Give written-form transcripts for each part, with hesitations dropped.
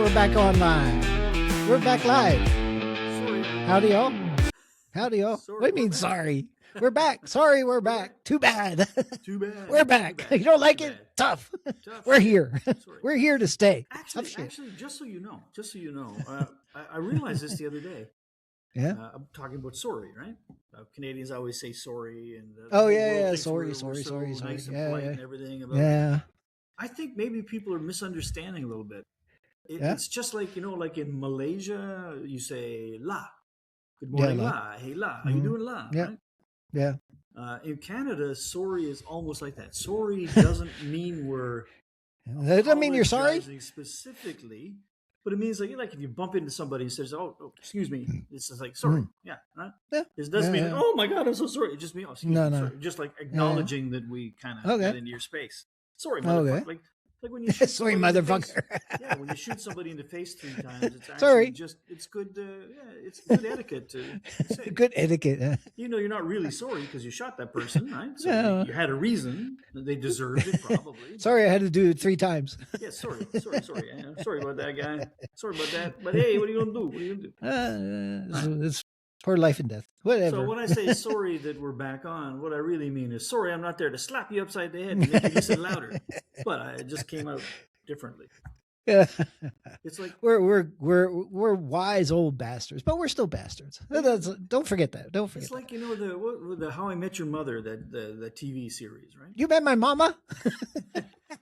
we're back online. We're back live. Sorry. Howdy, y'all. Howdy, y'all. Sorry, What do you we're mean, back. sorry? We're back. Sorry, we're back. Too bad. Too bad. We're Too back. bad. You don't like Too it? bad. Tough. Tough We're shit. here. Sorry. We're here to stay. Tough Actually, shit. actually, just so you know, I realized this the other day. Yeah. I'm talking about sorry, right? Canadians always say sorry, and Oh, the yeah, world yeah. thinks Sorry, we're sorry, so sorry, sorry. nice and Yeah, polite yeah. and everything about it. Yeah. I think maybe people are misunderstanding a little bit. Yeah. It's just like like in Malaysia, you say la, good Yeah, morning la. la, hey la, how you Mhm. doing la, Yeah. right? Yeah. In Canada, sorry is almost like that. Sorry doesn't mean we're That doesn't mean you're sorry. apologizing specifically, but it means like if you bump into somebody and says, "Oh, excuse me," it's just like sorry, yeah, right? Yeah. It doesn't Yeah, mean, yeah. "Oh my God, I'm so sorry." It just means, "Oh, excuse No, me, no. sorry," just like acknowledging that we kind of got Okay. into your space. Sorry, Okay. motherfucker. Like when you shoot Sorry, somebody in the face. motherfucker. Yeah, when you shoot somebody in the face 3 times, it's actually Sorry. just it's good. It's good etiquette to say. Good etiquette. You're not really sorry because you shot that person, right? So No. you had a reason. They deserved it, probably. Sorry, I had to do it 3 times. Yeah, sorry. Sorry about that, guy. Sorry about that. But hey, what are you gonna do? What are you gonna do? It's for life and death. Whatever. So when I say sorry that we're back on, what I really mean is sorry I'm not there to slap you upside the head and make you listen louder. But it just came out differently. Yeah. It's like We're wise old bastards, but we're still bastards. Don't forget that. Don't forget it's that. like the How I Met Your Mother, that the TV series, right? You met my mama?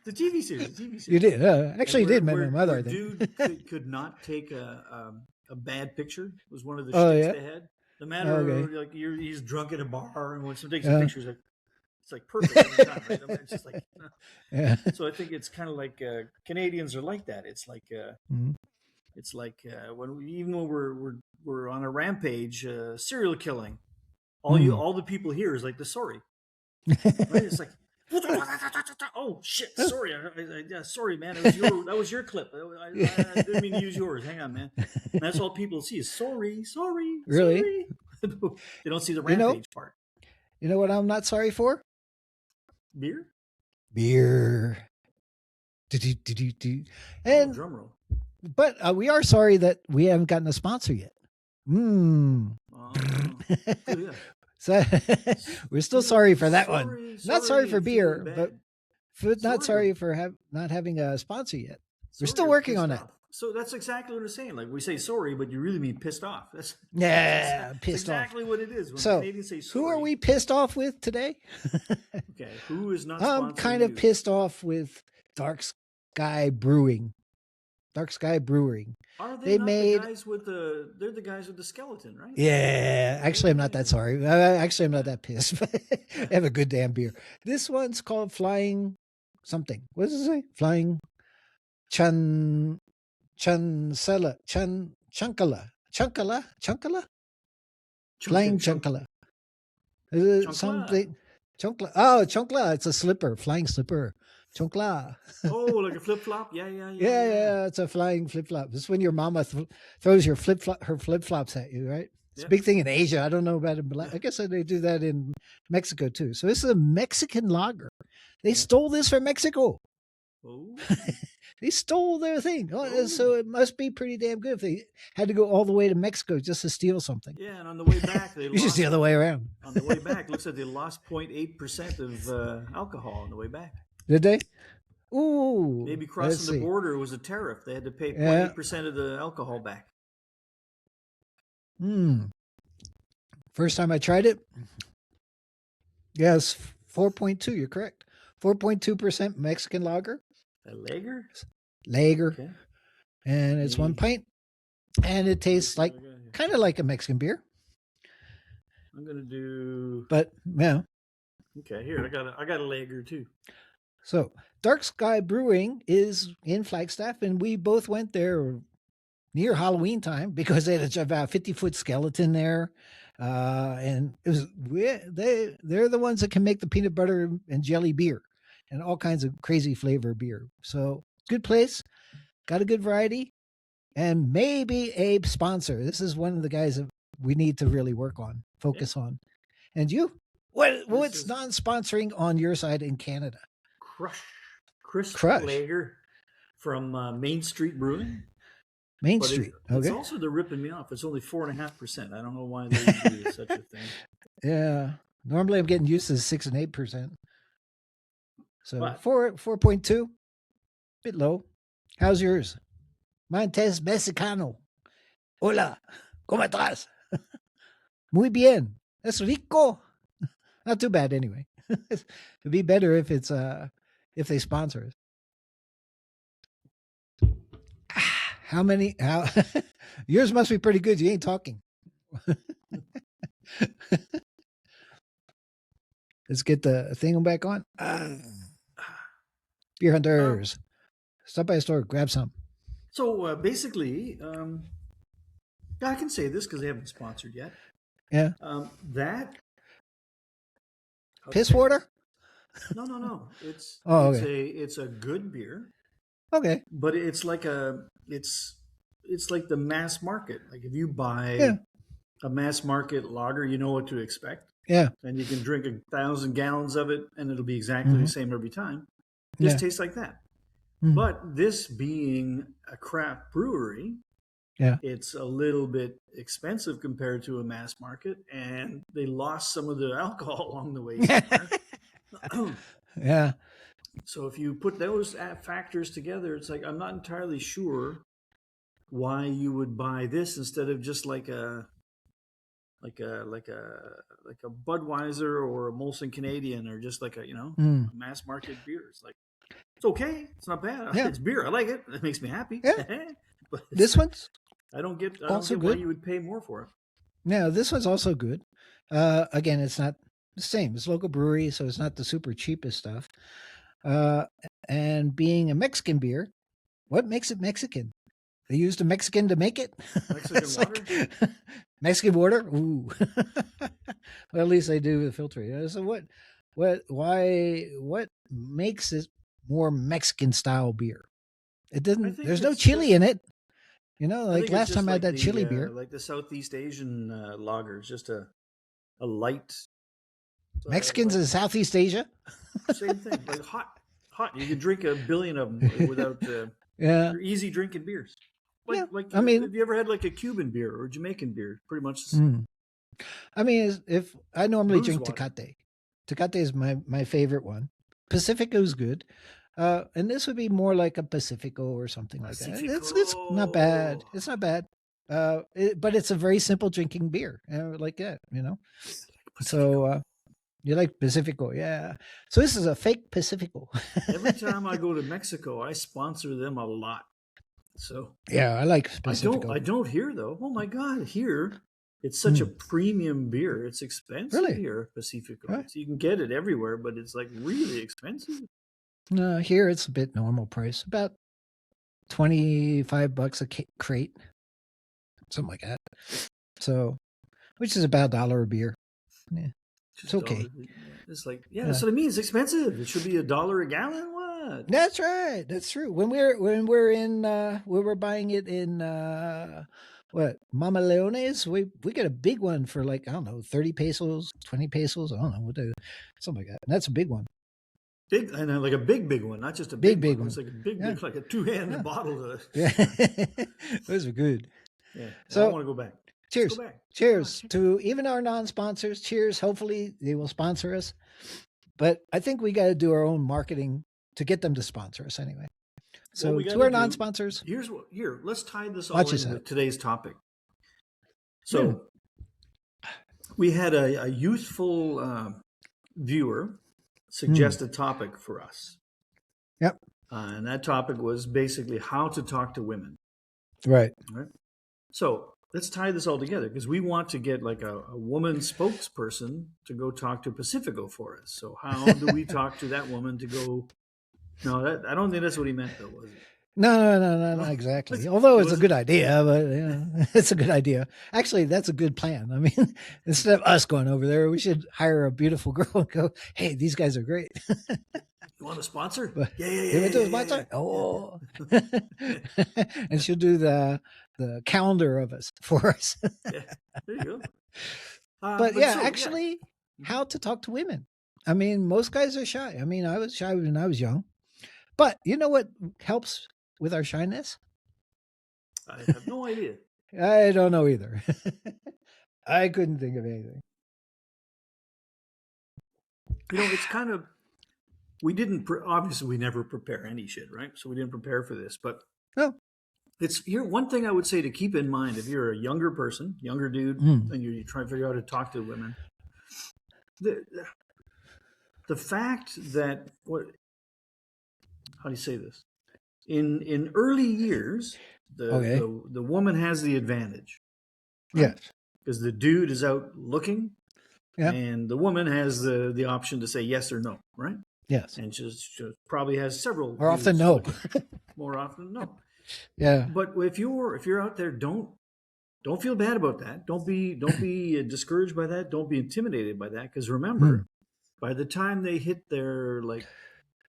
The TV series. You did. Actually, you And did met my mother. I where think. dude could not take a bad picture was one of the Oh, shticks yeah? they had. No matter Okay. like he's drunk at a bar and when someone takes Yeah. some pictures, it's like perfect every time. Right? I mean, it's just like Yeah. so. I think it's kind of like Canadians are like that. It's like Mhm. even when we're on a rampage, serial killing, Mhm. all the people hear is like the sorry. Right? It's like, oh shit, sorry, yeah, sorry, man, that was your clip. I didn't mean to use yours. Hang on, man. And that's all people see is sorry. Really? Sorry. They don't see the You know? rampage part. You know what I'm not sorry for? Beer? Beer. Do. Oh, And drum roll. but we are sorry that we haven't gotten a sponsor yet. Oh, yeah. So we're still sorry for that one. Not sorry for and beer, feeling but bad. not sorry Sorry. for not having a sponsor yet. We're Sorry still or working pissed on that. off. So that's exactly what I'm saying. Like we say sorry, but you really mean pissed off. That's Yeah, that's pissed off. exactly what it is. When So, Canadians say sorry. who are we pissed off with today? Okay, who is not? I'm sponsoring kind of you? pissed off with Dark Sky Brewing. Dark Sky Brewing. Are they, They not made- the guys with the? They're the guys with the skeleton, right? Yeah, actually, I'm not that sorry. Actually, I'm not that pissed. I have a good damn beer. This one's called Flying something. What does it say? Flying Chunkala. Flying Chunkala. Is it Chunkla. something? Chunkla. Oh, Chunkla. It's a slipper. Flying slipper. Chunkla. Oh, like a flip flop. Yeah. Yeah. It's a flying flip flop. This is when your mama throws her flip flops at you, right? It's a Yeah. big thing in Asia. I don't know about it. I guess they do that in Mexico too. So this is a Mexican lager. They stole this from Mexico. Oh, They stole their thing. Oh. So it must be pretty damn good if they had to go all the way to Mexico just to steal something. yeah. And on the way back, they It's just lost. the other way around. On the way back, looks like they lost 0.8% of alcohol on the way back. Did they? Ooh. Maybe let's crossing the see. border was a tariff. They had to pay Yeah. 0.8% of the alcohol back. First time I tried it. Yes, 4.2. You're correct. 4.2% Mexican lager. A lager? Lager. Okay. And it's 1 pint. And it tastes like kind of like a Mexican beer. I'm gonna do. But yeah. Okay, here I got a lager too. So Dark Sky Brewing is in Flagstaff, and we both went there near Halloween time because they had about 50-foot skeleton there. And it was they're the ones that can make the peanut butter and jelly beer and all kinds of crazy flavor beer. So good place, got a good variety, and maybe a sponsor. This is one of the guys that we need to really work on, focus on. And you, what's is- non-sponsoring on your side in Canada? Chris Crush. Lager from Main Street Brewing. Main But Street. it's Okay. also they're ripping me off. It's only 4.5%. I don't know why they would do such a thing. Yeah. Normally I'm getting used to 6 and 8%. So But 4.2, bit low. How's yours? Mine tastes mexicano. Hola, ¿cómo estás? Muy bien. Es rico. Not too bad anyway. It'd be better if it's if they sponsor us. How yours must be pretty good. You ain't talking. Let's get the thing back on. Beer hunters. Stop by a store, grab some. So basically, I can say this because they haven't sponsored yet. Yeah. That Piss water? No. It's okay. it's a good beer, Okay. but it's like it's like the mass market. Like if you buy Yeah. a mass market lager, you know what to expect. Yeah. And you can drink 1,000 gallons of it, and it'll be exactly the same every time. This tastes like that. But this being a craft brewery, it's a little bit expensive compared to a mass market, and they lost some of the alcohol along the way. Yeah. So if you put those factors together, it's like I'm not entirely sure why you would buy this instead of just like a Budweiser or a Molson Canadian or just like a a mass market beer. It's like it's okay. It's not bad. Yeah. It's beer. I like it. It makes me happy. Yeah. But This one's I don't get also why good. you would pay more for it. No, this one's also good. Again, it's not the same. It's local brewery, so it's not the super cheapest stuff. And being a Mexican beer, what makes it Mexican? They used a Mexican to make it. Mexican water. Mexican water. Ooh. Well, at least they do the filter. So what makes it more Mexican style beer? It doesn't. There's no chili in it. Like last time I had that chili beer. Like the Southeast Asian lager, just a light. Mexicans in Southeast Asia. Same thing, like hot. You can drink 1 billion of them without. They're easy drinking beers. I mean, have you ever had like a Cuban beer or Jamaican beer? Pretty much the same. I mean, if I normally drink water. Tecate. Tecate is my favorite one. Pacifico is good. And this would be more like a Pacifico or something like that. It's not bad. It's not bad. But it's a very simple drinking beer, like that, So you like Pacifico, yeah. So this is a fake Pacifico. Every time I go to Mexico, I sponsor them a lot. So yeah, I like Pacifico. I don't here though. Oh my God, here it's such a premium beer. It's expensive here, Pacifico. Right. So you can get it everywhere, but it's like really expensive. No, here it's a bit normal price, about $25 a crate, something like that. So, which is about $1 a beer. Yeah, it's okay. It's like that's what I mean. It's expensive. It should be $1 a gallon. What? That's right. That's true. When we were buying it in Mama Leone's, we get a big one for like, I don't know, 30 pesos, 20 pesos. I don't know something like that. And that's a big one. Big, and like a big one, not just a big one. It's like a big, like a 2-handed bottle. Yeah, those are good. Yeah. So I want to go back. Cheers. Go back. Cheers to even our non-sponsors. Cheers. Hopefully they will sponsor us. But I think we got to do our own marketing to get them to sponsor us anyway. So to our non-sponsors. Let's tie this all in with today's topic. So we had a youthful viewer suggest a topic for us. Yep. And that topic was basically how to talk to women. Right. So let's tie this all together because we want to get like a woman spokesperson to go talk to Pacifico for us. So how do we talk to that woman to go? No, I don't think that's what he meant though, was it? No, not exactly. Although it's a good idea, but it's a good idea. Actually, that's a good plan. I mean, instead of us going over there, we should hire a beautiful girl and go, "Hey, these guys are great." You want a sponsor? But, yeah. You want a sponsor? Oh, and she'll do the calendar of us for us. Yeah, there you go. But actually, how to talk to women. I mean, most guys are shy. I mean, I was shy when I was young. But you know what helps with our shyness? I have no idea. I don't know either. I couldn't think of anything. You know, it's kind of we didn't obviously we never prepare any shit, right? So we didn't prepare for this, but No. it's here. One thing I would say to keep in mind if you're a younger person, younger dude, Mm. and you're trying to figure out how to talk to women, the the fact that what how do you say this? In early years, Okay. the woman has the advantage, right? Yes. Because the dude is out looking, Yeah. and the woman has the option to say yes or no, right? Yes. And she probably has several. More often, dudes no. looking. More often, no. Yeah. But if you're out there, don't feel bad about that. Don't be discouraged by that. Don't be intimidated by that. Because remember, by the time they hit their like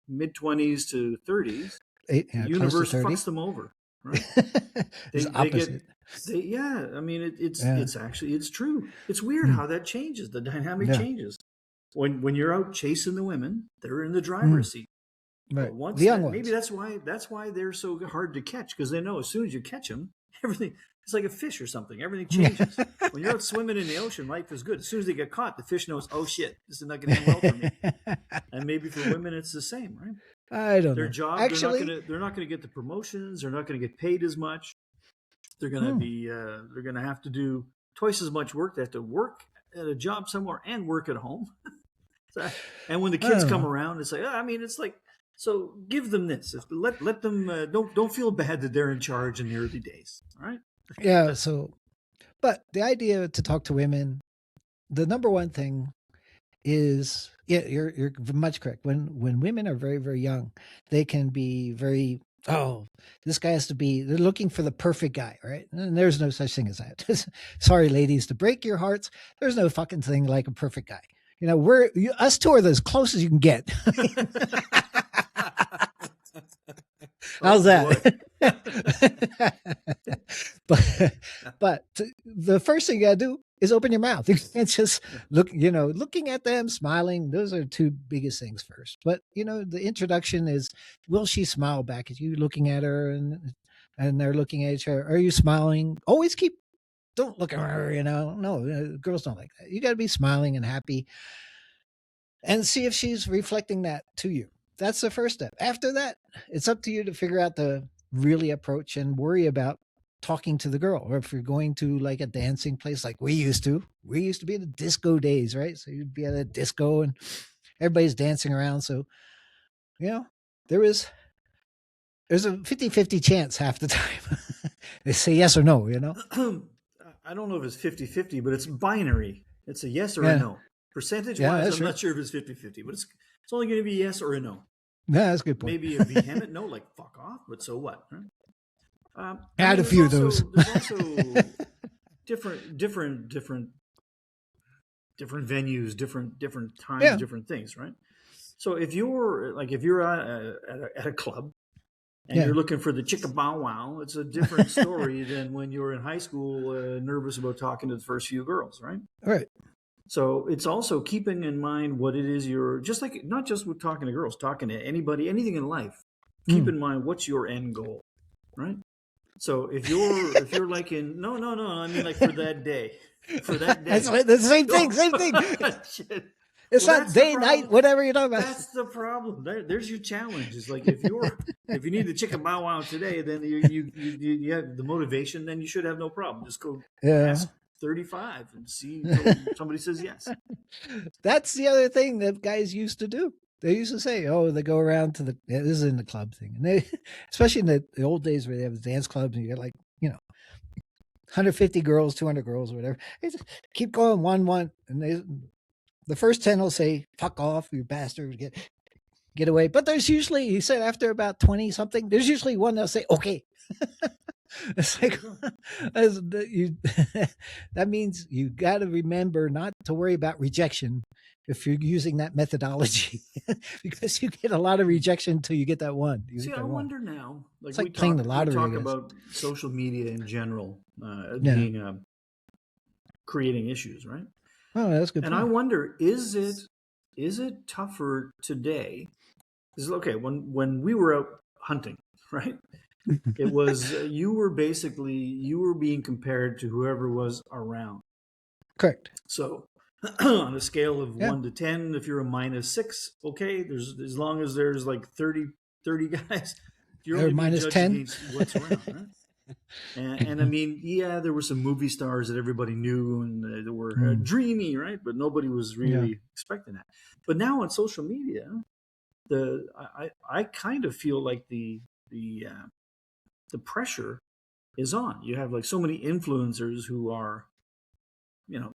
mid-20s to 30s, the Close to universe 30. fucks them over, right? It's They opposite. get yeah. I mean, Yeah. it's actually it's true. It's weird how that changes. The dynamic Yeah. changes when you're out chasing the women. They're in the driver's seat. Right. But once The young that, ones. maybe that's why they're so hard to catch because they know as soon as you catch them, everything it's like a fish or something. Everything changes. When you're out swimming in the ocean, life is good. As soon as they get caught, the fish knows, oh shit, this is not going to end well for me. And maybe for women, it's the same, right? I don't Their know. job, Actually, they're not going to get the promotions. They're not going to get paid as much. They're going to be they're going to have to do twice as much work. They have to work at a job somewhere and work at home. And when the kids come around, it's like I mean, it's like. So give them this. Let them don't feel bad that they're in charge in the early days. All right. Yeah. So, but the idea to talk to women, the number one thing is you're much correct. When women are very very young, they can be very this guy has to be. They're looking for the perfect guy, right? And there's no such thing as that. Sorry, ladies, to break your hearts. There's no fucking thing like a perfect guy. You know, us two are as close as you can get. How's that? but the first thing you gotta do is open your mouth. You can't just looking at them, smiling. Those are two biggest things first. But the introduction is, will she smile back at you looking at her and they're looking at each other? Are you smiling? Don't look at her, No, girls don't like that. You got to be smiling and happy and see if she's reflecting that to you. That's the first step. After that, it's up to you to figure out the really approach and worry about talking to the girl. Or if you're going to like a dancing place like we used to be in the disco days, right? So you'd be at a disco and everybody's dancing around. So, there's a 50-50 chance half the time. They say yes or no, I don't know if it's 50-50, but it's binary. It's a yes or a no. Percentage-wise, I'm not sure if it's 50-50, but it's only going to be yes or a no. Yeah, that's a good point. Maybe a vehement no, like fuck off, but so what? Add a few of those. There's also different venues, different times, different things, right? So if you're at a club and you're looking for the chicka bow wow, it's a different story than when you were in high school, nervous about talking to the first few girls, right? Right. So it's also keeping in mind what it is you're just like, not just with talking to girls, talking to anybody, anything in life. Keep in mind what's your end goal, right? So if you're like no, I mean like for that day. That's the same thing. Shit. It's not day, night, whatever you're talking about. That's the problem. There's your challenge. It's like if you need the chicken bow wow today, then you have the motivation. Then you should have no problem. Just go ask 35 and see if somebody says yes. That's the other thing that guys used to do. They used to say, they go around to this is in the club thing. And they, especially in the old days where they have dance clubs and you get like, 150 girls, 200 girls, or whatever. They just keep going 1-1. And the first 10 will say, fuck off, you bastard, get away. But there's usually, he said after about 20 something, there's usually one that'll say, okay. It's like, that means you got to remember not to worry about rejection if you're using that methodology, because you get a lot of rejection until you get that one. See, I wonder now, it's like playing the lottery. We talk about social media in general being creating issues, right? Oh, that's good. And I wonder, is it tougher today? Okay, when we were out hunting, right? It was you were being compared to whoever was around. Correct. So on a scale of Yeah. 1 to 10, if you're a -6, okay, there's as long as there's like 30 guys, you're Or only being minus judged 10. against what's around, right? And I mean, yeah, there were some movie stars that everybody knew and they were Mm, dreamy, right? But nobody was yeah. really expecting that. But now on social media, I kind of feel like the pressure is on. You have like so many influencers who are, you know,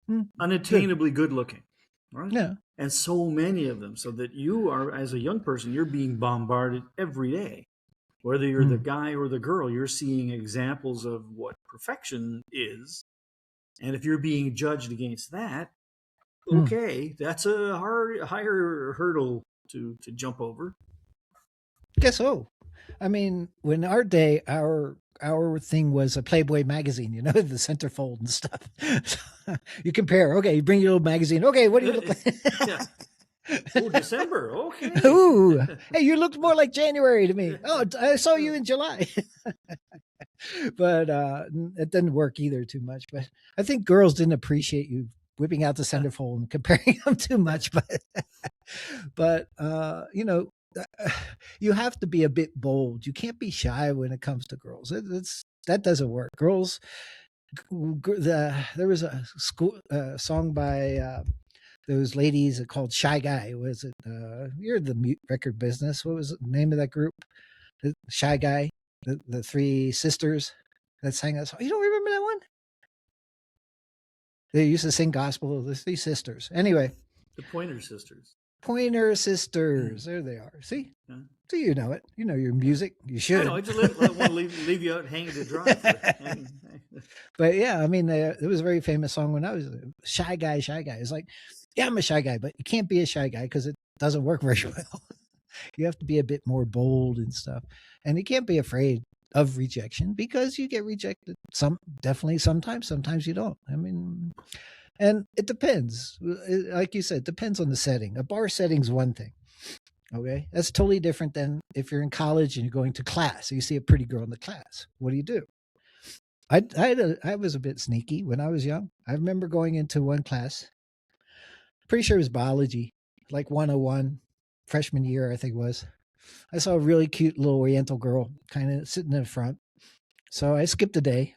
Mm, good. unattainably good looking, right? Yeah. And so many of them, so that you are, as a young person, you're being bombarded every day. Whether you're the Mm, guy or the girl, you're seeing examples of what perfection is. And if you're being judged against that, mm. okay, that's a higher hurdle to jump over. Guess so. I mean, when our day, our thing was a Playboy magazine, you know, the centerfold and stuff. So you compare. Okay, you bring your little magazine. Okay, what do you look Yeah. like? Oh, December. Okay. Ooh, hey, you looked more like January to me. Oh, I saw you in July. But it didn't work either too much. But I think girls didn't appreciate you whipping out the Yeah. centerfold and comparing them too Yeah. much. But you know, you have to be a bit bold. You can't be shy when it comes to girls. That doesn't work. Girls, there was a school song by those ladies called Shy Guy. Was it? You're the record business. What was the name of that group? The Shy Guy, the three sisters that sang that song. You don't remember that one? They used to sing gospel. The three sisters. Anyway, The Pointer Sisters. Pointer Sisters. There they are. See? Yeah. So you know it. You know your music. You I know. should. I just want to leave you out hanging to dry. But yeah, I mean, it was a very famous song when I was Shy Guy, Shy Guy. It's like, yeah, I'm a shy guy, but you can't be a shy guy because it doesn't work very well. You have to be a bit more bold and stuff. And you can't be afraid of rejection because you get rejected. Some definitely sometimes you don't. I mean, and it depends. Like you said, it depends on the setting. A bar setting's one thing. Okay. That's totally different than if you're in college and you're going to class. So you see a pretty girl in the class. What do? I was a bit sneaky when I was young. I remember going into one class, pretty sure it was biology, like 101, freshman year, I think it was. I saw a really cute little Oriental girl kind of sitting in the front. So I skipped a day.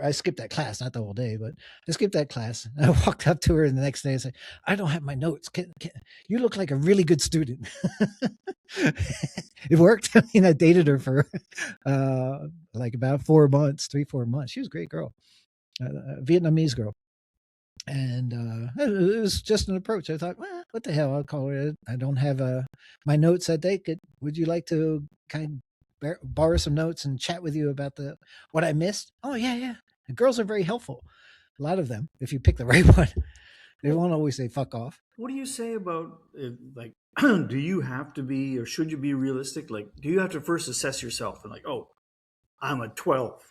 I skipped that class, not the whole day, but I skipped that class. I walked up to her the next day and said, I don't have my notes. You look like a really good student. It worked. I mean, I dated her for like about 4 months, 3, 4 months. She was a great girl, a Vietnamese girl. And it was just an approach. I thought, well, what the hell? I'll call her. I don't have my notes that day. Would you like to kind of borrow some notes and chat with you about what I missed? Oh yeah, yeah. The girls are very helpful. A lot of them, if you pick the right one, they Well, won't always say "fuck off." what do you say about like? Do you have to be, or should you be realistic? Like, do you have to first assess yourself and like, oh, I'm a 12,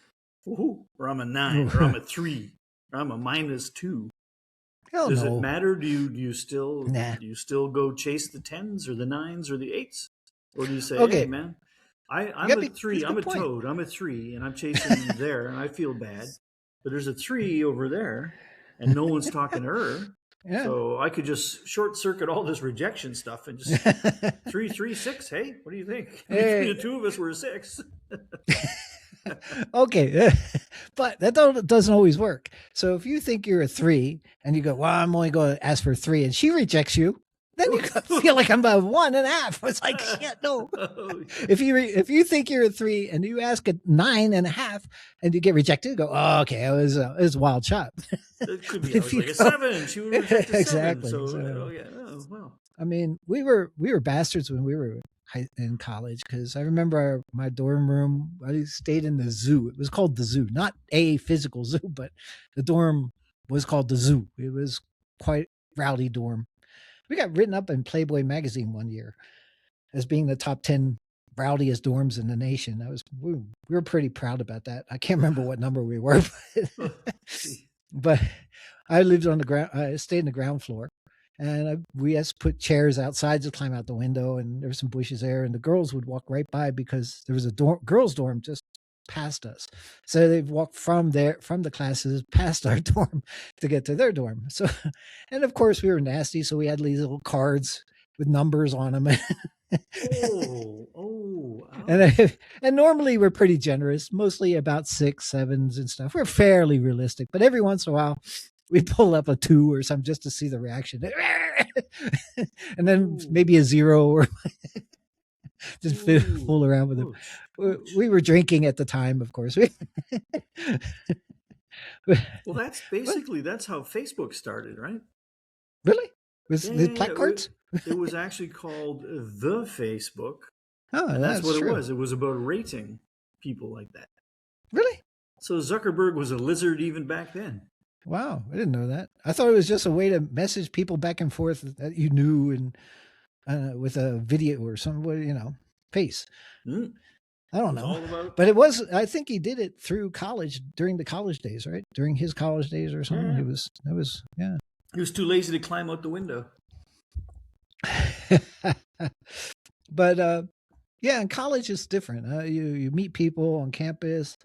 or I'm a 9, or I'm a 3, or I'm a -2? Hell Does it no. matter? Do Nah. you still go chase the 10s or the 9s or the 8s, or do you say, hey Okay. man, You I'm got a to be. That's 3, a I'm good a point. toad, I'm a 3, and I'm chasing there, and I feel bad, but there's a 3 over there, and no one's talking to her, Yeah. so I could just short circuit all this rejection stuff and just 3, 3, 6. Hey, what do you think? Between Hey, the two of us, we're a 6. okay, but that doesn't always work. So if you think you're a 3 and you go, well, I'm only going to ask for 3, and she rejects you, then you feel like I'm a 1.5. It's like shit. No. Oh, If you think you're a 3 and you ask a 9.5 and you get rejected, go, oh, okay, it was a wild shot. it could be. But I if was you like a go, 7. She would reject a 7. exactly. So, So oh yeah. Oh well. I mean, we were bastards when we were in college because I remember my dorm room. I stayed in the zoo. It was called the zoo, not a physical zoo, but the dorm was called the zoo. It was quite rowdy dorm. We got written up in Playboy magazine one year as being the top 10 rowdiest dorms in the nation. We were pretty proud about that. I can't remember what number we were, but, but I lived on the ground. I stayed in the ground floor. And we had to put chairs outside to climb out the window, and there were some bushes there, and the girls would walk right by because there was a girls' dorm just past us. So they'd walk from the classes past our dorm to get to their dorm. So, and of course we were nasty, so we had these little cards with numbers on them. And normally we're pretty generous, mostly about 6, 7s and stuff. We're fairly realistic, but every once in a while we pull up a 2 or something just to see the reaction. And then maybe a 0 or just fool around with it. We were drinking at the time, of course. Well, that's basically that's how Facebook started, right? Really? Was the placards? It was actually called the Facebook. Oh, and that's what true. it was. It was about rating people like that. Really? So Zuckerberg was a lizard even back then. Wow, I didn't know that. I thought it was just a way to message people back and forth that you knew, and with a video or something, face. I don't know. But it was, I think he did it through college, during the college days, right? During his college days or something. Yeah. He was too lazy to climb out the window. But yeah, in college it's different. You meet people on campus,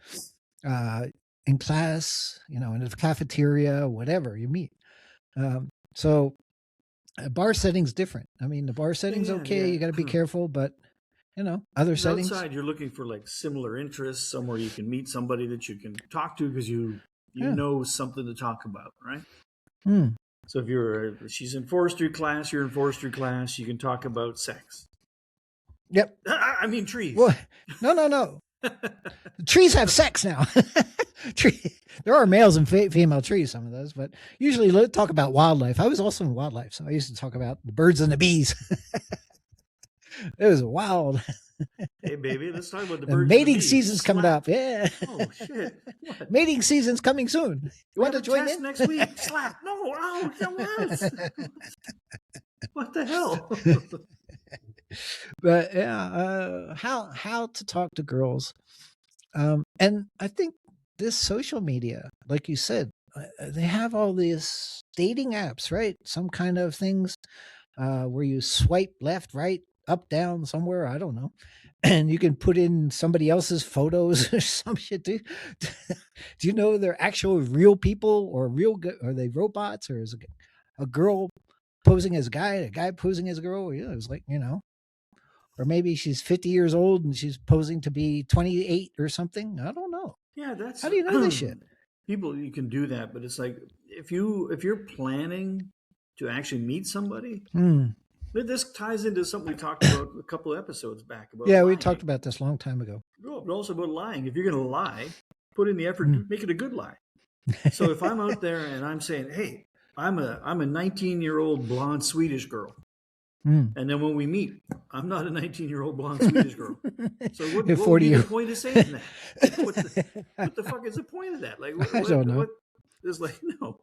in class, in the cafeteria, whatever you meet. So a bar setting's different. I mean, the bar setting's okay. Yeah. You got to be careful, but other settings. Outside, you're looking for like similar interests, somewhere you can meet somebody that you can talk to because you know something to talk about, right? So if she's in forestry class, you're in forestry class, you can talk about sex. Yep. I mean trees. Well, no. Trees have sex now. There are males and female trees, some of those, but usually talk about wildlife. I was also in wildlife, so I used to talk about the birds and the bees. It was wild. Hey, baby, let's talk about the birds. Mating season's coming up. Yeah. Oh, shit. What? Mating season's coming soon. You want to join in? Next week. Slap. No. Oh, what the hell? But yeah, how to talk to girls. And I think this social media, like you said, they have all these dating apps, right? Some kind of things where you swipe left, right, up, down, somewhere. I don't know. And you can put in somebody else's photos or some shit. Do you know they're actual real people, or are they robots, or is a girl posing as a guy posing as a girl? Yeah, it was like, or maybe she's 50 years old and she's posing to be 28 or something. I don't know. Yeah, that's how do you know this shit? People, you can do that, but it's like if you're planning to actually meet somebody. This ties into something we talked about a couple of episodes back about. Yeah, lying. We talked about this a long time ago. No, but also about lying. If you're going to lie, put in the effort to make it a good lie. So if I'm out there and I'm saying, "Hey, I'm a 19-year-old blonde Swedish girl," and then when we meet, I'm not a 19-year-old blonde Swedish girl. So what would be the point of saying that? What the fuck is the point of that? Like, I don't know. It's like, no.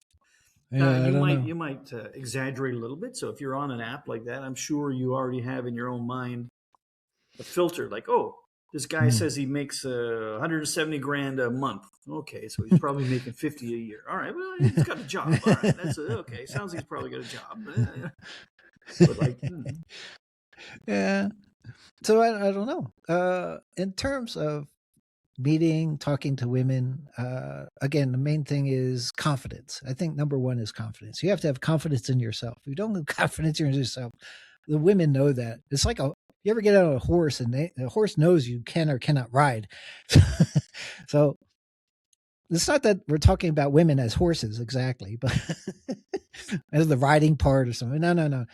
Yeah, you might exaggerate a little bit. So if you're on an app like that, I'm sure you already have in your own mind a filter. Like, oh, this guy says he makes 170 grand a month. Okay, so he's probably making 50 a year. All right, well, he's got a job. All right, that's okay. Sounds like he's probably got a job. But like, yeah. So I don't know. In terms of talking to women, again, the main thing is confidence. I think number one is confidence. You have to have confidence in yourself. If you don't have confidence in yourself, the women know that. It's like you ever get on a horse and the horse knows you can or cannot ride. So it's not that we're talking about women as horses exactly, but as the riding part or something. No.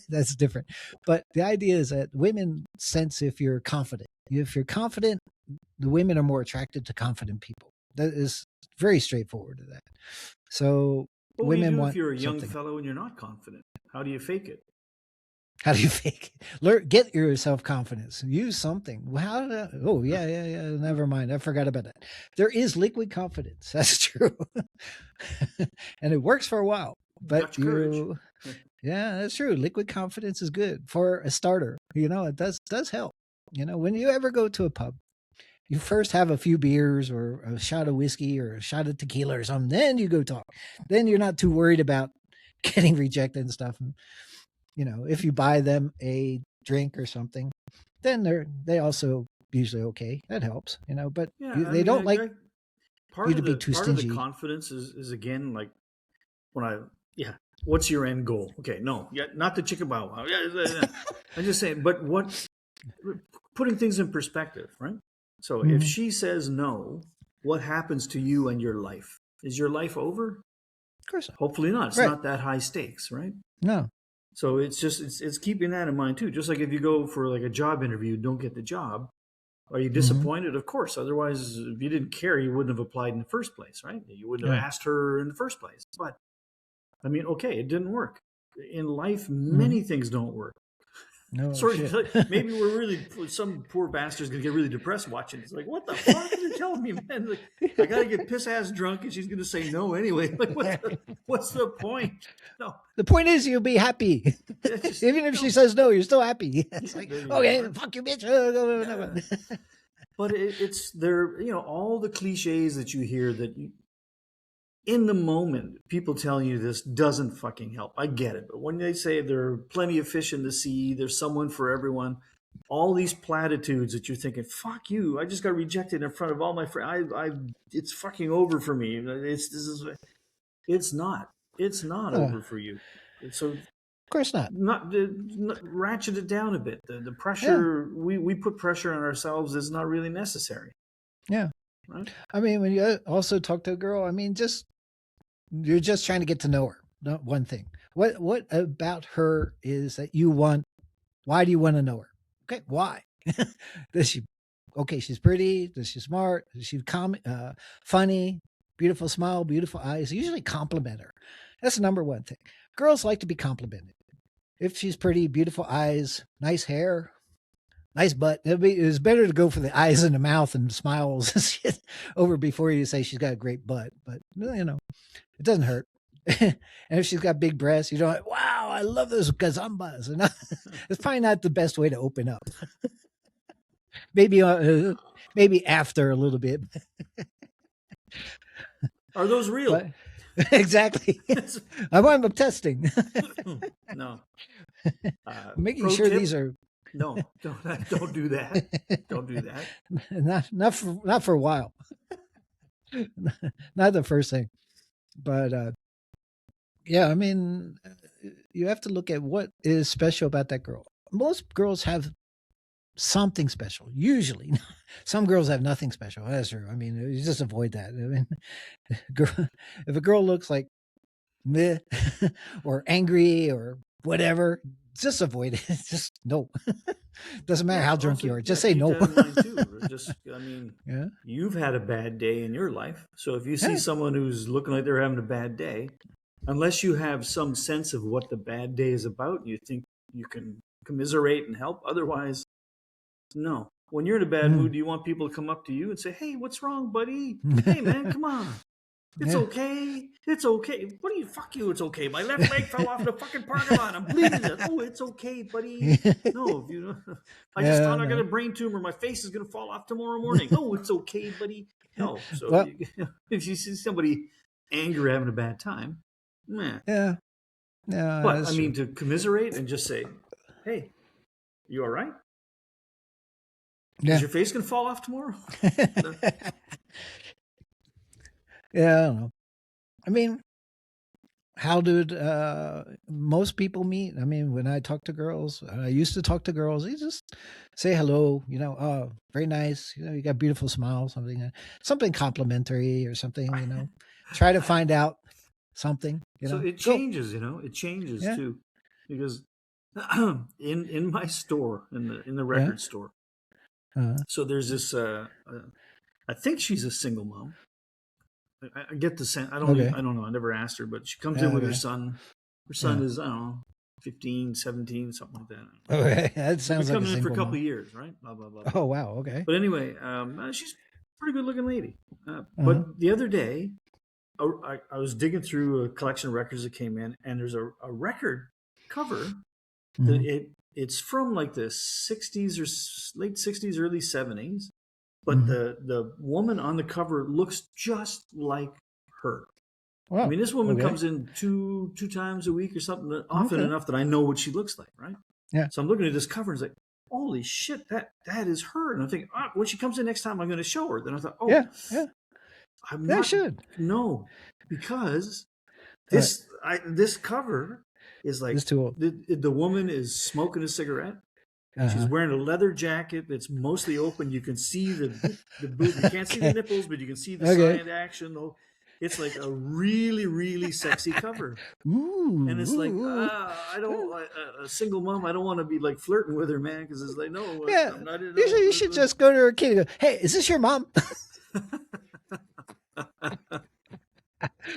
That's different. But the idea is that women sense if you're confident. If you're confident, the women are more attracted to confident people. That is very straightforward to that. So women want. If you're a young fellow and you're not confident, how do you fake it? How do you fake it? Get your self-confidence. Use something. Yeah. Never mind. I forgot about that. There is liquid confidence. That's true. And it works for a while. But yeah, that's true. Liquid confidence is good for a starter. It does help. When you ever go to a pub, you first have a few beers or a shot of whiskey or a shot of tequila or something. Then you go talk. Then you're not too worried about getting rejected and stuff. And, you know, if you buy them a drink or something, then they also usually okay. That helps, you know. But Yeah, I they mean, don't like part you of to be the too part of the stingy. confidence is again like when I yeah, what's your end goal? Okay, no, yeah, not the chicken bow wow. Yeah, yeah, yeah. I'm just saying, but what putting things in perspective, right? So if Mhm. she says no, what happens to you and your life? Is your life over? Of course not. Hopefully not. It's Right? not that high stakes, right? No. So it's just it's keeping that in mind too. Just like if you go for like a job interview, don't get the job, are you Hmm. disappointed? Of course. Otherwise, if you didn't care, you wouldn't have applied in the first place, right? You wouldn't have Yeah. asked her in the first place. But I mean, okay, it didn't work. In life, Hmm. many things don't work. No Sorry, shit. maybe we're really some poor bastard's gonna get really depressed watching this. Like, what the fuck are you telling me, man? Like, I gotta get piss ass drunk, and she's gonna say no anyway. Like, what's the point? No, The point is, you'll be happy. it's just Even if she no. says no, you're still happy. It's Yeah, like, there you go. okay, Right? fuck you, bitch. Yeah. But it's there. You know, all the cliches that you hear that you, in the moment, people telling you this doesn't fucking help. I get it. But when they say there are plenty of fish in the sea, there's someone for everyone, all these platitudes that you're thinking, fuck you, I just got rejected in front of all my friends. It's fucking over for me. It's not. It's not Of over for you. So course not. not ratchet it down a bit. The Yeah. pressure, we put pressure on ourselves is not really necessary, Yeah. right? I mean, when you also talk to a girl, I mean, just you're just trying to get to know her. Not one thing. What about her is that you want? Why do you want to know her? Okay, why? Does she? Okay, she's pretty. Does she smart? Does she funny? Beautiful smile, beautiful eyes. Usually compliment her. That's the number one thing. Girls like to be complimented. If she's pretty, beautiful eyes, nice hair, nice butt. It's better to go for the eyes and the mouth and smiles and shit over before you say she's got a great butt. But you know, it doesn't hurt. And if she's got big breasts, you don't. Wow, I love those gazambas. And it's probably not the best way to open up. Maybe, maybe after a little bit, Are those real? but exactly. I'm testing, No. making Pro sure these tip: are no, don't do that. Don't do that. not for a while. Not the first thing, but yeah, I mean, you have to look at what is special about that girl. Most girls have something special. Usually, some girls have nothing special. That's true. I mean, you just avoid that. I mean, if a girl looks like meh or angry or whatever, just avoid it. Just no. Doesn't matter Yeah. how drunk Also, you are. yeah, Just say keep no. that in mind too. Just, I mean, Yeah. you've had a bad day in your life. So if you see Yeah. someone who's looking like they're having a bad day, unless you have some sense of what the bad day is about, you think you can commiserate and help. Otherwise, no. When you're in a bad Mm. mood, do you want people to come up to you and say, "Hey, what's wrong, buddy? Hey, man, come on. It's Yeah. okay. It's okay. What do you fuck you? It's okay. My left leg fell off the fucking parking lot. I'm bleeding. Oh, it's okay, buddy. No, if you I just Yeah. thought I got No. a brain tumor. My face is gonna fall off tomorrow morning. Oh, it's okay, buddy. No. So Well. if you see somebody angry having a bad time, man. Yeah. Yeah. But I That's true. mean to commiserate and just say, "Hey, you all right? Is Yeah. your face gonna fall off tomorrow?" No. Yeah. I don't know. I mean, how did most people meet? I mean, when I talk to girls, I used to talk to girls. You just say hello. You know, oh, very nice. You know, you got beautiful smile. Something complimentary or something. You know, try to find out something. You So know, it go. changes, it changes Yeah. too, because in my store in the Yeah. record store, Uh, so there's this. I think she's a single mom. I get the sense. okay. I don't know. I never asked her, but she comes in with her Okay. son. Her son Yeah. is, I don't know, 15, 17, something like that. Okay. That They've been sounds like a coming in for a single couple mom. of years, right? Blah blah blah blah. Oh wow. Okay. But anyway, she's a pretty good looking lady. Uh-huh. But the other day, I was digging through a collection of records that came in, and there's a record cover that Hmm. it's from like the 60s or late 60s, early 70s, but Hmm. the woman on the cover looks just like her. Wow. I mean, this woman Okay. comes in two times a week or something, often Okay. enough that I know what she looks like, right? Yeah. So I'm looking at this cover and it's like, holy shit, that is her. And I'm thinking, when she comes in next time, I'm going to show her. Then I thought, Yeah. Yeah. I'm That not. should. No, because All right. this cover is like This too old. the woman is smoking a cigarette. She's Uh-huh. wearing a leather jacket that's mostly open. You can see the boob. You can't see the nipples, but you can see the Okay. side action. Though it's like a really, really sexy cover. Ooh. And it's like, ooh. I don't, a single mom, I don't want to be like flirting with her, man, because it's like, no, Yeah. I'm not, You should just go to her kid and go, hey, is this your mom?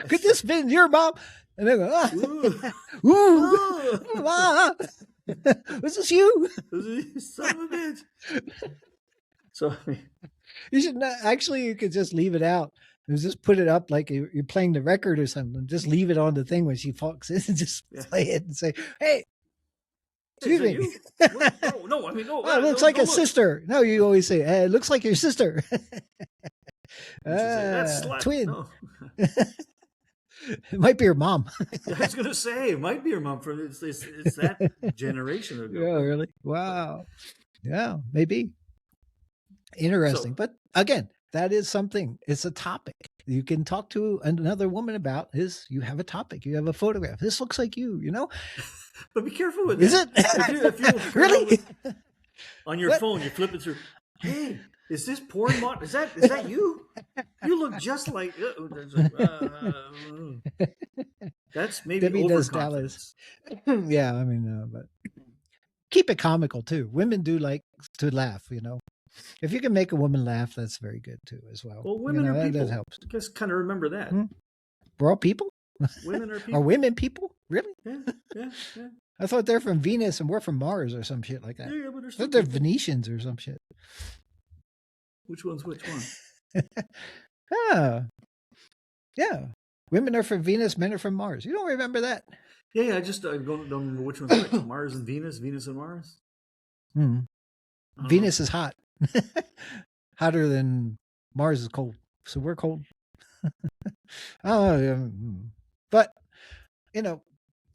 Could this been your mom? And they go, Ooh, ooh, mom. Was this you? son of a bitch. So, I mean, You should not, actually, you could just leave it out and just put it up like you're playing the record or something. Just leave it on the thing when she walks in and just play it and say, hey, excuse is that me. you? What? No, I mean, no. Oh, it looks no, like no a look. sister. No, you always say, it looks like your sister. You should say, that's slut. Twin. No. It might be your mom. I was gonna say it might be your mom from it's that generation ago. Yeah, really? Wow. Yeah, maybe. Interesting. So- But again, that is something. It's a topic you can talk to another woman about. Is you have a topic, you have a photograph. This looks like you know? But be careful with Is that. it? If you Really? on your What? phone, you flip it through. Hey, is this porn mod? Is that you? You look just like. That's maybe Debbie does overconfidence. Yeah, I mean, but keep it comical too. Women do like to laugh, you know. If you can make a woman laugh, that's very good too, as well. Well, women are people. That helps. Just kind of remember that. Hmm. We're all people. Women are Are people. women people? Really? Yeah. I thought they're from Venus and we're from Mars or some shit like that. Yeah, but I there's thought they're Venetians or some shit. which one's which one? Ah, yeah. Women are from Venus, men are from Mars. You don't remember that? Yeah, I just don't remember which one's which. Mars and Venus, Venus and Mars. Hmm. I don't Venus is hot. Hotter than Mars is cold. So we're cold. But, you know,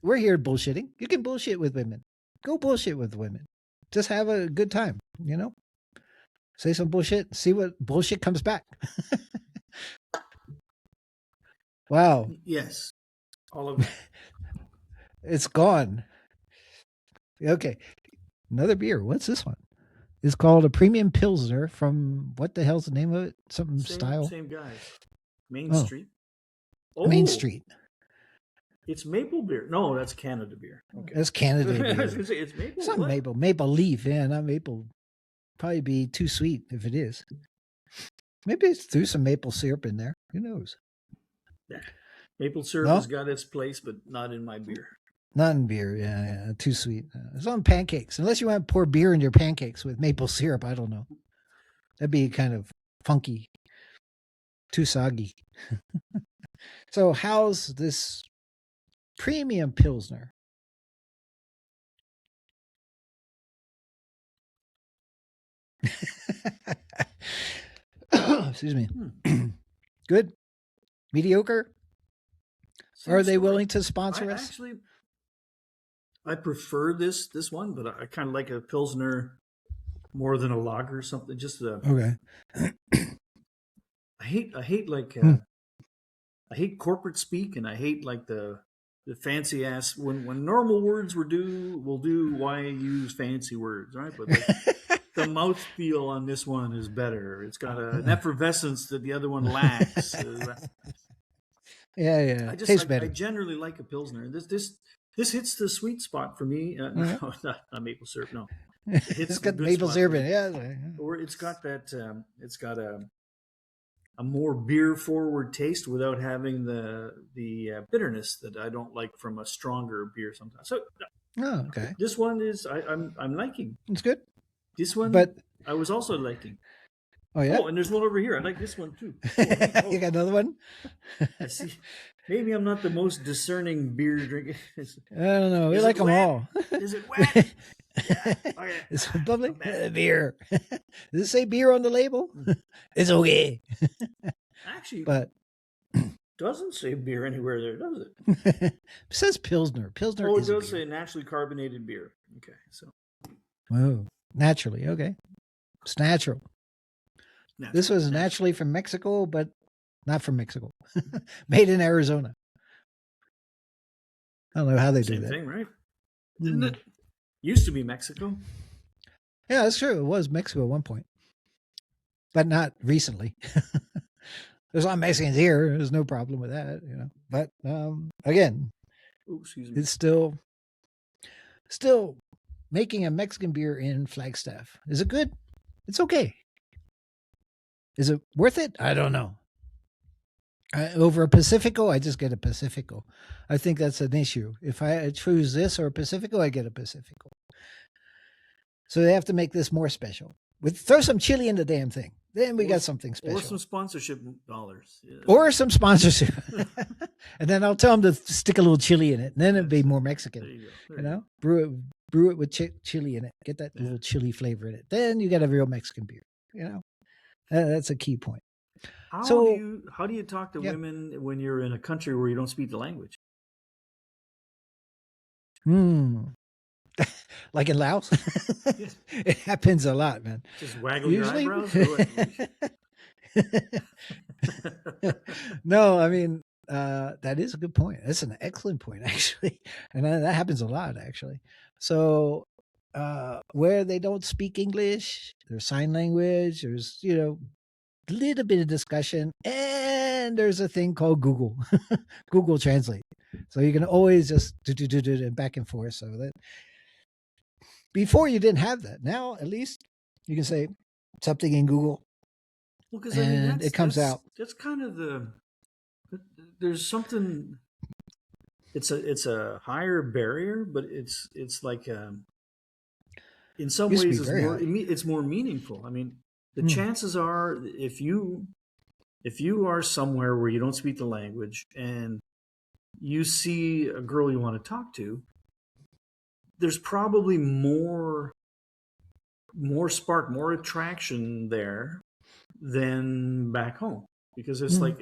we're here bullshitting. You can bullshit with women. Go bullshit with women. Just have a good time, you know? Say some bullshit, see what bullshit comes back. Wow. know. Yes, all of it. It's gone. Okay. Another beer. What's this one? It's called a premium Pilsner from what the hell's the name of it? Something style. Same guy. Main Oh. Street. Main Street. It's maple beer. No, that's Canada beer. Okay. That's Canada I was beer. gonna say it's maple. It's not What? maple. Maple leaf. Yeah, not maple. Probably be too sweet if it is. Maybe it's threw some maple syrup in there. Who knows? Yeah. Maple syrup No? has got its place, but not in my beer. Not in beer. Yeah. Too sweet. It's on pancakes. Unless you want to pour beer in your pancakes with maple syrup. I don't know. That'd be kind of funky. Too soggy. So how's this premium Pilsner? Excuse me. Good? Mediocre? Are they willing to sponsor us? Actually, I prefer this one, but I kind of like a Pilsner more than a lager or something. Just Okay. I hate like I hate corporate speak, and I hate like the fancy ass when normal words will do. Why use fancy words, right? But like, the mouthfeel on this one is better. It's got an effervescence that the other one lacks. Yeah. I Tastes I better. generally like a Pilsner. This hits the sweet spot for me. No, not maple syrup. No, It's got the good maple spot syrup for in me. it. Yeah. Or it's got that. It's got a more beer forward taste without having the bitterness that I don't like from a stronger beer sometimes. So Oh, okay. this one is I'm liking. It's good. This one, But I was also liking. oh yeah. Oh, and there's one over here. I like this one too. You got another one? I see. Maybe I'm not the most discerning beer drinker. I don't know. We Is like it them wet? all. Is it wet? Yeah. Okay. It's bubbly. Not bad. Beer. Does it say beer on the label? It's okay. Actually, But doesn't say beer anywhere there, does it? It says Pilsner. Pilsner Oh, it is a does say beer. naturally carbonated beer. Okay, so Oh, naturally. Okay. It's natural. This was natural. naturally from Mexico, but not from Mexico. Made in Arizona. I don't know how they do Same that. thing, right? Didn't Hmm. it? Used to be Mexico. Yeah, that's true. It was Mexico at one point, but not recently. There's a lot of Mexicans here. There's no problem with that, you know. But again, Oh, excuse me. it's still making a Mexican beer in Flagstaff. Is it good? It's okay. Is it worth it? I don't know. Over a Pacifico, I just get a Pacifico. I think that's an issue. If I choose this or a Pacifico, I get a Pacifico. So they have to make this more special. Throw some chili in the damn thing. Then we got something special. Or some sponsorship dollars. Yeah. Or some sponsorship. And then I'll tell them to stick a little chili in it. And then it'd be more There Mexican. you go. You know, brew it with chili in it. Get that little chili flavor in it. Then you got a real Mexican beer. You know, that's a key point. How So, do you talk to yeah. women when you're in a country where you don't speak the language? Like in Laos, Yes. it happens a lot, man. Just waggle Usually, your eyebrows. Or what? no, I mean that is a good point. That's an excellent point, actually, and that happens a lot, actually. So where they don't speak English, there's sign language. There's a little bit of discussion, and there's a thing called Google, Google Translate. So you can always just do back and forth. So that before you didn't have that. Now at least you can say something in Google, Well, because and it comes out. That's kind of there's something. It's a higher barrier, but it's like in some Used to ways be very high. it's more meaningful. I mean, the chances are if you are somewhere where you don't speak the language and you see a girl you want to talk to, there's probably more spark, more attraction there than back home, because it's like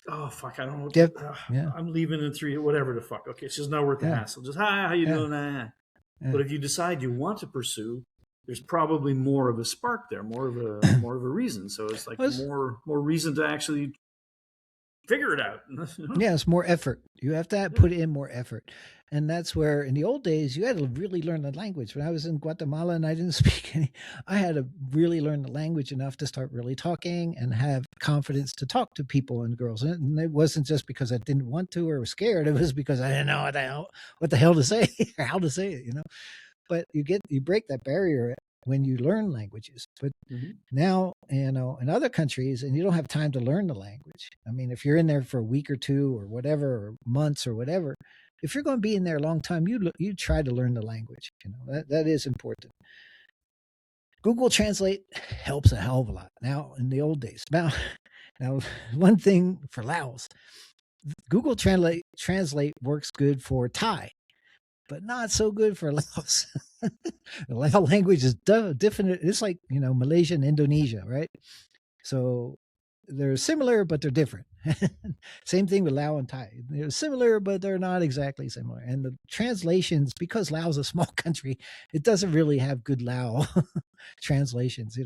oh fuck, I don't know. Yep. Yeah. I'm leaving in 3, whatever the fuck. Okay, it's just not worth the Yeah. hassle. Just hi, how you Yeah. doing? Yeah. But if you decide you want to pursue, there's probably more of a spark there, more of a reason. So it's like more reason to actually figure it out. Yeah, it's more effort. You have to put in more effort. And that's where in the old days you had to really learn the language. When I was in Guatemala and I didn't speak any, I had to really learn the language enough to start really talking and have confidence to talk to people and girls. And it wasn't just because I didn't want to or was scared. It was because I didn't know what the hell to say or how to say it, But you break that barrier when you learn languages. But now, in other countries, and you don't have time to learn the language. I mean, if you're in there for a week or two or whatever, or months or whatever, if you're going to be in there a long time, you try to learn the language. That is important. Google Translate helps a hell of a lot now in the old days. Now, one thing for Laos, Google Translate works good for Thai, but not so good for Laos. The Lao language is different. It's like, Malaysia and Indonesia, right? So they're similar, but they're different. Same thing with Lao and Thai. They're similar, but they're not exactly similar. And the translations, because Laos is a small country, it doesn't really have good Lao translations,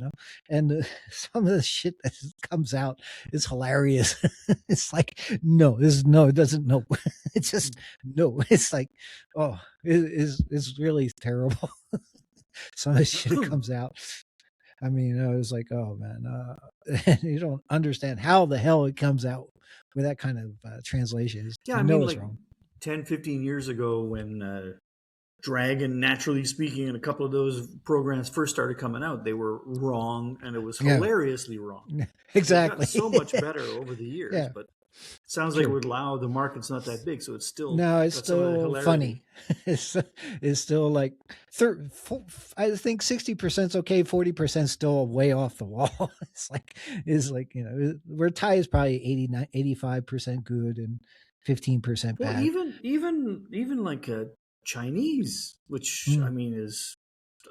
And some of the shit that comes out is hilarious. It's like, no, it doesn't. No, it's just no. It's like, oh, it's really terrible. Some of the shit that comes out. I mean, I was like, oh man, you don't understand how the hell it comes out with that kind of translation. Yeah, I mean, it's like wrong. 10, 15 years ago when Dragon, Naturally Speaking, and a couple of those programs first started coming out, they were wrong, and it was hilariously wrong. Exactly. It's gotten so much better over the years, Yeah. but it sounds like with Lao, the market's not that big, so it's still it's still funny. It's still like I think 60% okay, 40% still way off the wall. It's like where Thai is probably 85% good and 15% bad. Well, even like Chinese, which I mean is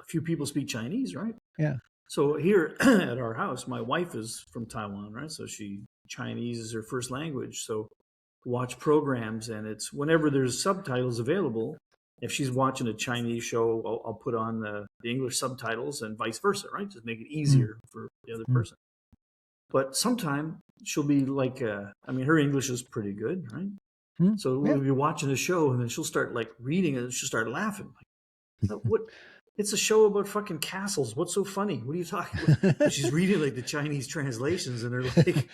a few people speak Chinese, right? Yeah. So here at our house, my wife is from Taiwan, right? So she Chinese as her first language, so watch programs, and it's whenever there's subtitles available. If she's watching a Chinese show, I'll put on the English subtitles and vice versa, right? Just make it easier for the other person. But sometime she'll be like, I mean, her English is pretty good, right? So we'll be watching a show, and then she'll start like reading it, and she'll start laughing. Like, what? It's a show about fucking castles. What's so funny? What are you talking about? She's reading like the Chinese translations, and they're like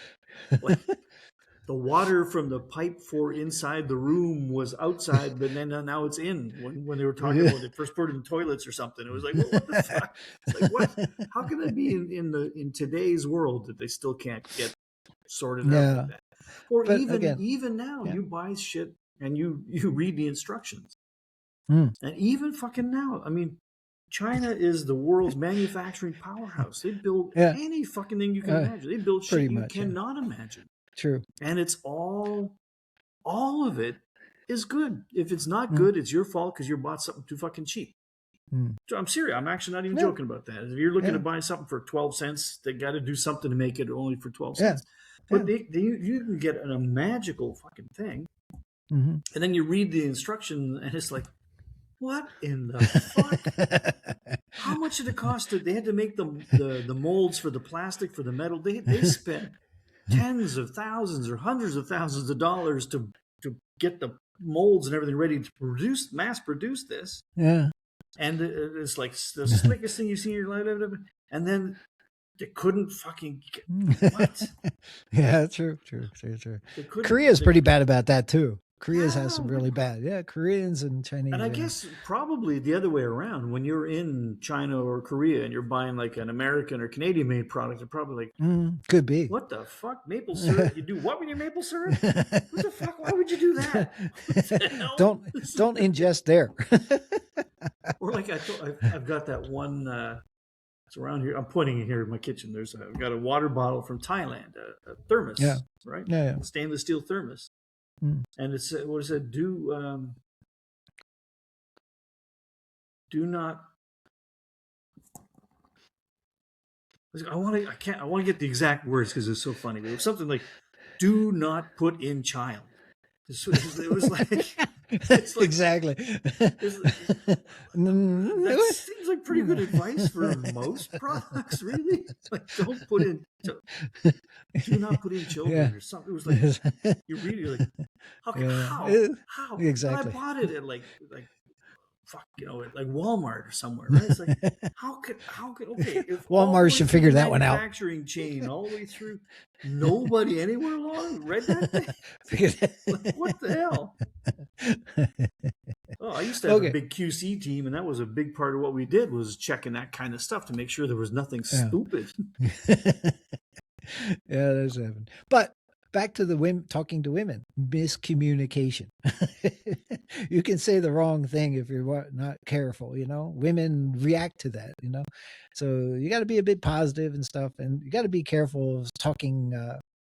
the water from the pipe for inside the room was outside, but then now it's in. When they were talking about they first put it in toilets or something, it was like, well, what the fuck? It's like, what? How can that be in today's world that they still can't get sorted out like that? Or but even now, you buy shit and you read the instructions, and even fucking now, I mean, China is the world's manufacturing powerhouse. They build any fucking thing you can imagine. They build shit you cannot imagine. True. And it's all of it is good. If it's not good, it's your fault because you bought something too fucking cheap. So I'm serious. I'm actually not even joking about that. If you're looking to buy something for 12 cents, they got to do something to make it only for 12 cents. But you can get a magical fucking thing. And then you read the instruction and it's like, what in the fuck? How much did it cost? They had to make the molds for the plastic, for the metal. They spent tens of thousands or hundreds of thousands of dollars to get the molds and everything ready to mass produce this. Yeah. And it's like the slickest thing you've seen in your life. And then they couldn't fucking get, what? Yeah, true. Korea's pretty bad about that too. Korea's has some really bad. Yeah, Koreans and Chinese. And I guess probably the other way around. When you're in China or Korea and you're buying like an American or Canadian made product, they're probably like, could be. What the fuck? Maple syrup? You do what with your maple syrup? What the fuck? Why would you do that? Don't ingest there. Or like I've got that one. It's around here. I'm pointing here in my kitchen. I've got a water bottle from Thailand, a thermos, right? Yeah. A stainless steel thermos. And it's what is it? Do not. I want to get the exact words because it's so funny. It was something like, "Do not put in child." It was like exactly. That seems like pretty good advice for most products, really. Like, don't put in, do not put in children or something. It was like you read it, you're like, how exactly? And I bought it at like fuck, at like Walmart or somewhere, right? It's like how could okay? If Walmart should figure that one out. Manufacturing chain all the way through, nobody anywhere along read that thing. Like, what the hell? Oh, I used to have a big QC team, and that was a big part of what we did was checking that kind of stuff to make sure there was nothing stupid. Yeah, that's happened. But back to the women talking to women, miscommunication. You can say the wrong thing if you're not careful. Women react to that. So you got to be a bit positive and stuff, and you got to be careful of talking.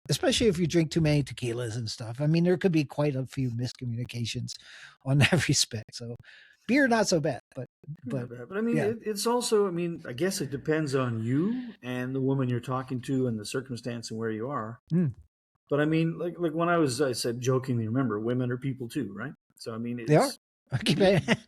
Especially if you drink too many tequilas and stuff. I mean, there could be quite a few miscommunications on that respect. So beer, not so bad, but I mean, it's also, I mean, I guess it depends on you and the woman you're talking to and the circumstance and where you are. But I mean, like when I said jokingly, remember, women are people too, right? So I mean, they are.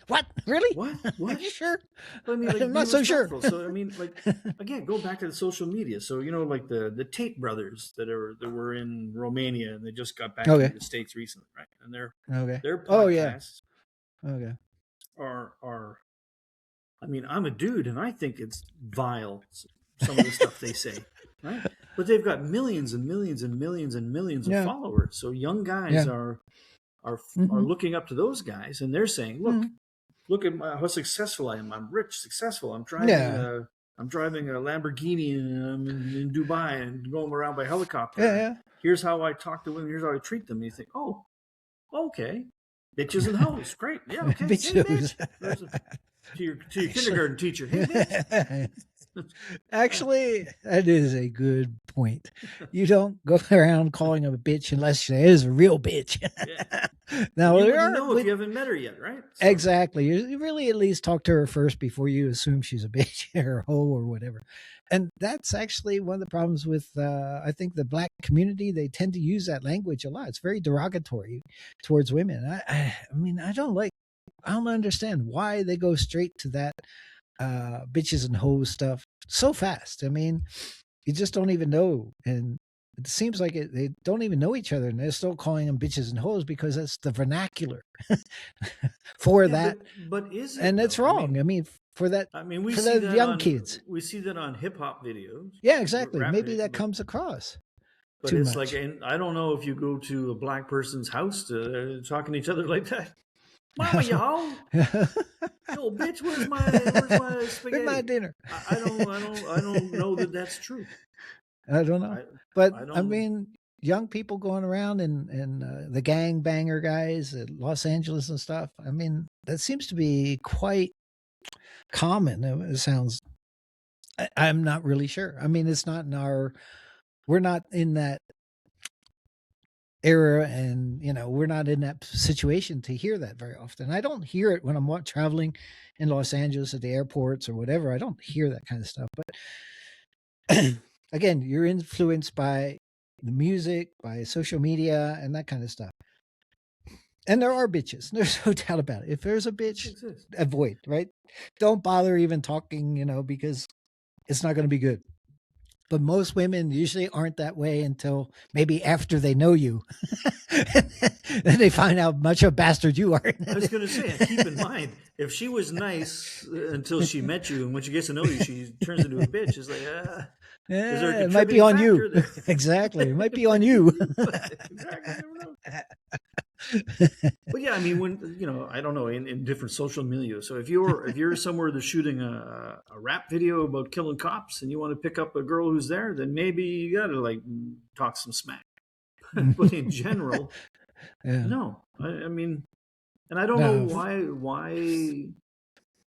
What? Really? What? Are you sure? I mean, like, I'm not so sure. So I mean, like, again, go back to the social media. So like the Tate brothers that were in Romania and they just got back to the States recently, right? And their podcasts are. I mean, I'm a dude, and I think it's vile. Some of the stuff they say, right? But they've got millions and millions and millions and millions of followers. So young guys are looking up to those guys, and they're saying, "Look at how successful I am. I'm rich, successful. I'm driving a Lamborghini in Dubai and going around by helicopter. Here's how I talk to women. Here's how I treat them." And you think, "Oh, okay, bitches and hoes, great, yeah, okay, bitch." To your kindergarten teacher, hey, bitch. Actually, that is a good point. You don't go around calling them a bitch unless she is a real bitch. Yeah. Now You there wouldn't are know if you haven't met her yet, right? So, exactly. You really at least talk to her first before you assume she's a bitch or a hoe or whatever. And that's actually one of the problems with, I think, the black community. They tend to use that language a lot. It's very derogatory towards women. I mean, I don't understand why they go straight to that bitches and hoes stuff so fast. I mean, you just don't even know. And it seems like they don't even know each other and they're still calling them bitches and hoes because that's the vernacular for yeah, that. but is it And that's though? wrong. I mean, for that, I mean, we for see the that young on kids. we see that on hip hop videos, Yeah, exactly. rap Maybe videos, that comes across but too it's like, much. and I don't know if you go to a black person's house to talking to each other like that. Mama, you hoe, yo, bitch, where's my With my spaghetti? dinner. I don't know that that's true. I don't know. I But I I don't. mean, young people going around and the gang banger guys at Los Angeles and stuff. I mean, that seems to be quite common. It sounds, I'm not really sure. I mean, it's not in our, we're not in that era and, we're not in that situation to hear that very often. I don't hear it when I'm traveling in Los Angeles at the airports or whatever. I don't hear that kind of stuff. But again, you're influenced by the music, by social media, and that kind of stuff. And there are bitches. There's no doubt about it. If there's a bitch, Exist. avoid, right? Don't bother even talking, because it's not going to be good. But most women usually aren't that way until maybe after they know you. Then they find out much of a bastard you are. I was going to say, keep in mind, if she was nice until she met you, and when she gets to know you, she turns into a bitch. It's like, is there a Yeah, it might be contributing on you. factor there? Exactly. It might be on you. Exactly. Never know. But yeah, I mean, when I don't know, in different social milieux. So if you're somewhere that's shooting a rap video about killing cops, and you want to pick up a girl who's there, then maybe you got to like talk some smack. But in general, Yeah. no. I mean, and I don't know No. why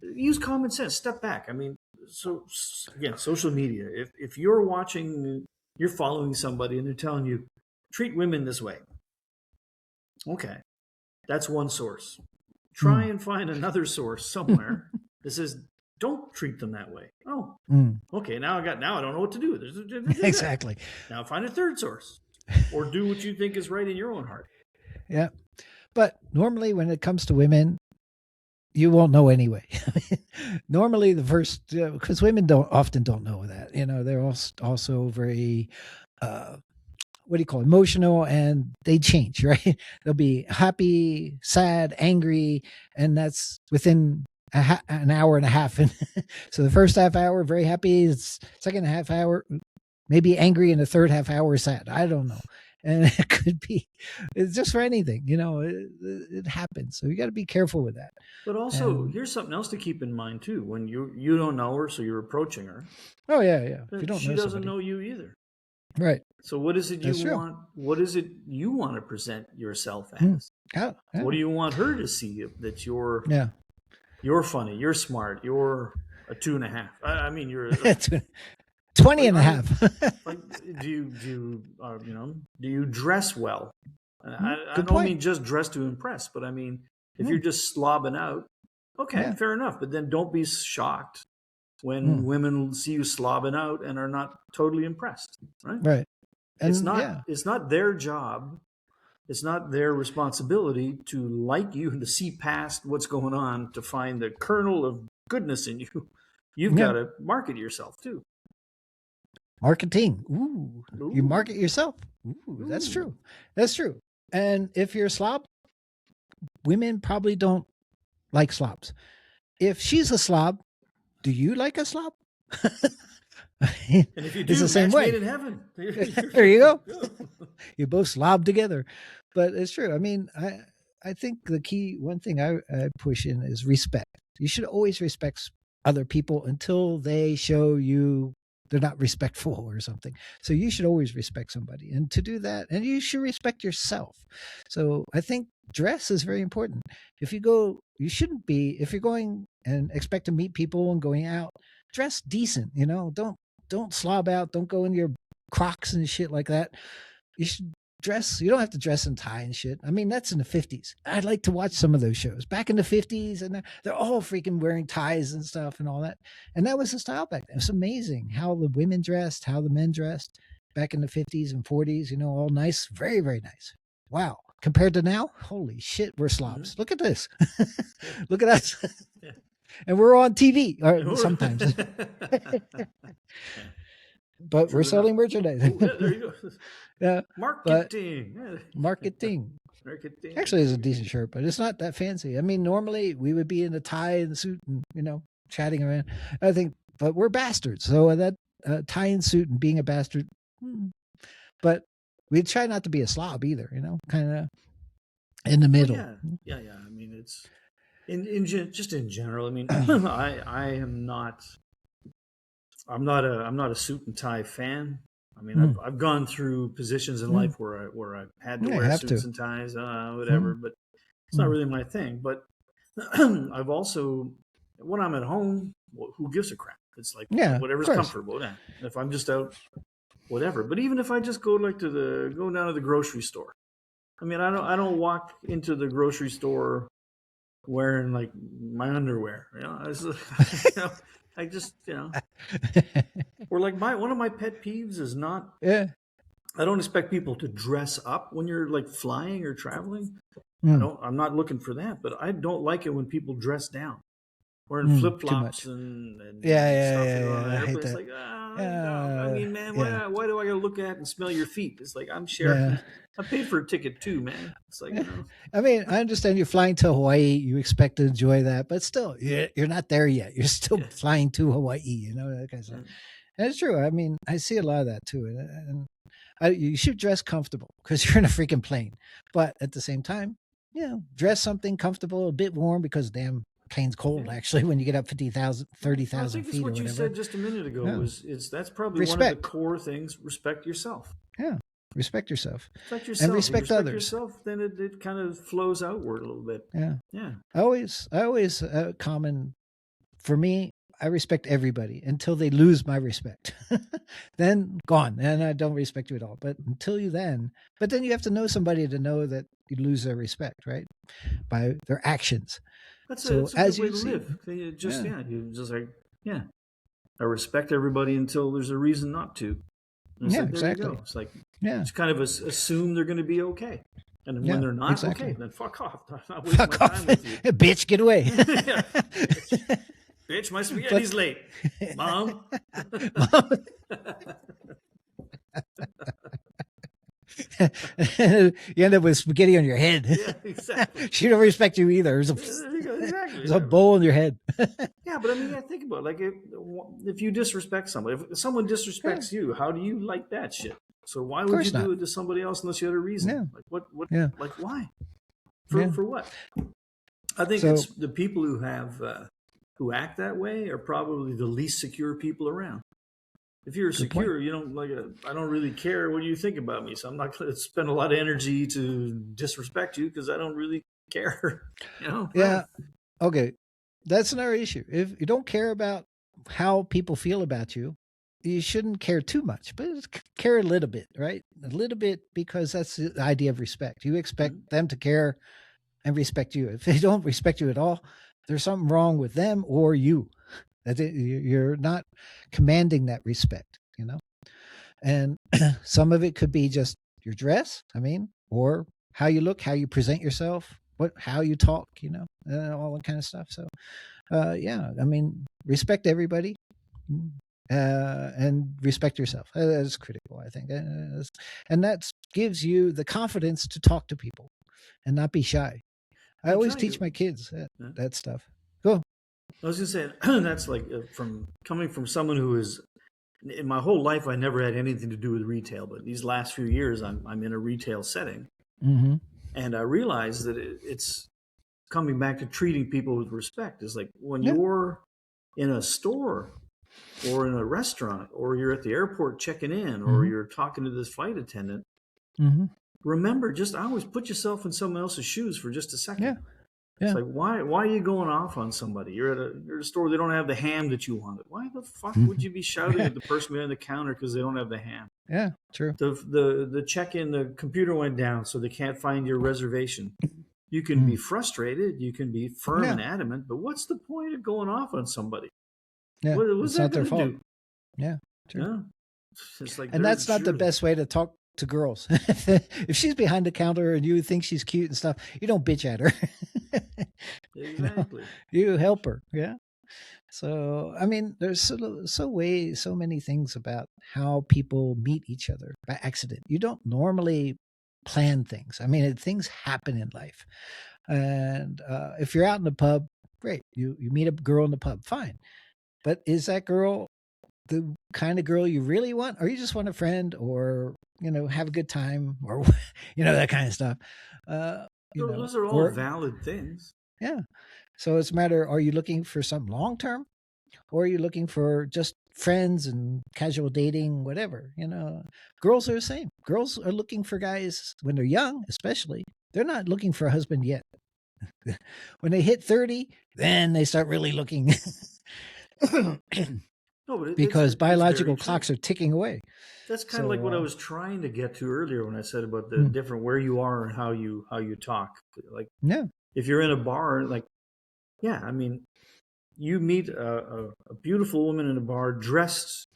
use common sense. Step back. I mean, so again, social media. If you're watching, you're following somebody, and they're telling you treat women this way. Okay, that's one source. Try Mm, and find another source somewhere that says don't treat them that way. Oh, mm. okay. Now I don't know what to do. Exactly. Now find a third source, or do what you think is right in your own heart. Yeah. But normally when it comes to women, you won't know anyway. Normally the first, because women don't know that, they're also very, uh, what do you call it, emotional, and they change, right? They'll be happy, sad, angry, and that's within an hour and a half. And so the first half hour, very happy. It's second half hour, maybe angry, and the third half hour sad. I don't know. And it could be, it's just for anything, it happens. So you got to be careful with that. But also, And here's something else to keep in mind too. When you don't know her, so you're approaching her, oh yeah, yeah. If you don't she know doesn't somebody, know you either. right? So what is it you That's true. want? What is it you want to present yourself Hmm. as? Yeah, What yeah, do you want her to see that yeah. you're funny, you're smart, you're a 2.5? I mean, you're 20 like and a are you half. like do you dress well? I Good don't point. mean just dress to impress, but I mean if Hmm. you're just slobbing out, okay, Yeah. fair enough. But then don't be shocked Hmm. when women see you slobbing out and are not totally impressed, right? Right. And yeah. It's not their job, it's not their responsibility to like you and to see past what's going on to find the kernel of goodness in you. You've got Yeah. to market yourself too. Marketing. Ooh. You Ooh, market yourself. Ooh, that's ooh. true. That's true. And if you're a slob, women probably don't like slobs. If she's a slob, do you like a slob? And if you It's the do, same match made way. in heaven. There you go. You both slob together. But it's true. I mean, I think the key, one thing I push in is respect. You should always respect other people until they show you they're not respectful or something. So you should always respect somebody. And to do that, and you should respect yourself. So I think dress is very important. If you shouldn't be, if you're going and expect to meet people and going out, dress decent. You know, don't slob out. Don't go in your Crocs and shit like that. You should dress. You don't have to dress in tie and shit. I mean, that's in the 50s. I'd like to watch some of those shows back in the 50s, and they're all freaking wearing ties and stuff and all that. And that was the style back then. It's amazing how the women dressed, how the men dressed back in the 50s and 40s. You know, all nice, very, very nice. Wow. Compared to now, holy shit, we're slobs. Mm-hmm. Look at this. Look at us. Yeah. And we're on TV or sometimes. But True we're selling enough. merchandise. Oh, yeah, there you go. Yeah, Marketing. marketing. Marketing. Actually, it's a decent shirt, but it's not that fancy. I mean, normally we would be in a tie and suit and, you know, chatting around. I think, but we're bastards. So that tie and suit and being a bastard, but we try not to be a slob either, you know, kind of in the middle. Yeah. I mean, it's just in general. I mean, I'm not a suit and tie fan. I mean, I've gone through positions in life where I had to wear suits and ties, whatever. But it's not really my thing. But I've also, when I'm at home, who gives a crap? It's like whatever's comfortable. Yeah. If I'm just out, whatever. But even if I just go like go down to the grocery store, I mean, I don't walk into the grocery store wearing like my underwear. You know, I just, you know, or like one of my pet peeves is not. Yeah. I don't expect people to dress up when you're like flying or traveling. I'm not looking for that, but I don't like it when people dress down, wearing flip flops and stuff. I hate that. It's like, I mean, man, why do I gotta look at and smell your feet? It's like I'm sharing. I paid for a ticket too, man. It's like, you know. I mean, I understand you're flying to Hawaii. You expect to enjoy that, but still, you're not there yet. You're still flying to Hawaii, you know, that kind of stuff. And it's true. I mean, I see a lot of that too. And you should dress comfortable because you're in a freaking plane. But at the same time, you know, dress something comfortable, a bit warm because damn plane's cold actually when you get up 50,000, 30,000 I think feet it's or what whatever. you said just a minute ago was that's probably Respect. one of the core things. Respect yourself. Yeah. Respect yourself. Respect yourself. And respect others. Yourself, then it kind of flows outward a little bit. Yeah. I always common for me, I respect everybody until they lose my respect. Then gone. And I don't respect you at all. But until then you have to know somebody to know that you lose their respect, right? By their actions. That's so a good way to live. You just like, I respect everybody until there's a reason not to. Exactly. There you go. It's like, just kind of assume they're going to be okay. And when they're not okay, then fuck off. I'm not wasting my time with you. Bitch, get away. Bitch, my spaghetti's late. Mom. You end up with spaghetti on your head. Yeah, exactly. She don't respect you either. There's a bowl in your head. Yeah, but I mean, think about it. Like if you disrespect somebody, if someone disrespects you, how do you like that shit? So why would you do it to somebody else unless you had a reason? Yeah. Like what? Like why? For what? I think it's the people who have who act that way are probably the least secure people around. If you're secure, you don't I don't really care what you think about me, so I'm not going to spend a lot of energy to disrespect you because I don't really care. You know? Yeah. Okay. That's another issue. If you don't care about how people feel about you, you shouldn't care too much, but care a little bit, right? A little bit, because that's the idea of respect. You expect them to care and respect you. If they don't respect you at all, there's something wrong with them or you. You're not commanding that respect, you know? And some of it could be just your dress, or how you look, how you present yourself, how you talk, you know, all that kind of stuff. So, respect everybody and respect yourself. That's critical, I think. And that gives you the confidence to talk to people and not be shy. I always teach my kids that stuff. Go. I was going to say, that's like coming from someone who is, in my whole life, I never had anything to do with retail, but these last few years, I'm in a retail setting. Mm-hmm. And I realized that it's coming back to treating people with respect. It's like when you're in a store or in a restaurant, or you're at the airport checking in, or you're talking to this flight attendant, remember, just always put yourself in someone else's shoes for just a second. Yeah. It's Yeah. like, why are you going off on somebody? You're at a store, they don't have the ham that you wanted. Why the fuck would you be shouting at the person behind the counter because they don't have the ham? Yeah, true. The check in, the computer went down, so they can't find your reservation. You can be frustrated, you can be firm Yeah. and adamant, but what's the point of going off on somebody? Yeah. What's It's that not their going to fault. do? Yeah, true. Yeah, it's like And that's not the surely. best way to talk to girls. If she's behind the counter and you think she's cute and stuff, you don't bitch at her. You know, Exactly. you help her. Yeah. So, I mean, there's so many things about how people meet each other by accident. You don't normally plan things. I mean, things happen in life. And if you're out in the pub, great. You meet a girl in the pub, fine. But is that girl the kind of girl you really want, or you just want a friend, or have a good time, or that kind of stuff? Uh, Those are all or valid things. yeah. So it's a matter: are you looking for something long term, or are you looking for just friends and casual dating, whatever? Girls are the same. Girls are looking for guys when they're young, especially. They're not looking for a husband yet. When they hit 30, then they start really looking. No, but Because it's very biological true. clocks are ticking away. That's kind of like what I So, was trying to get to earlier when I said about the mm, different where you are and how you talk. Like yeah, if you're in a bar, like yeah, I mean, you meet a beautiful woman in a bar dressed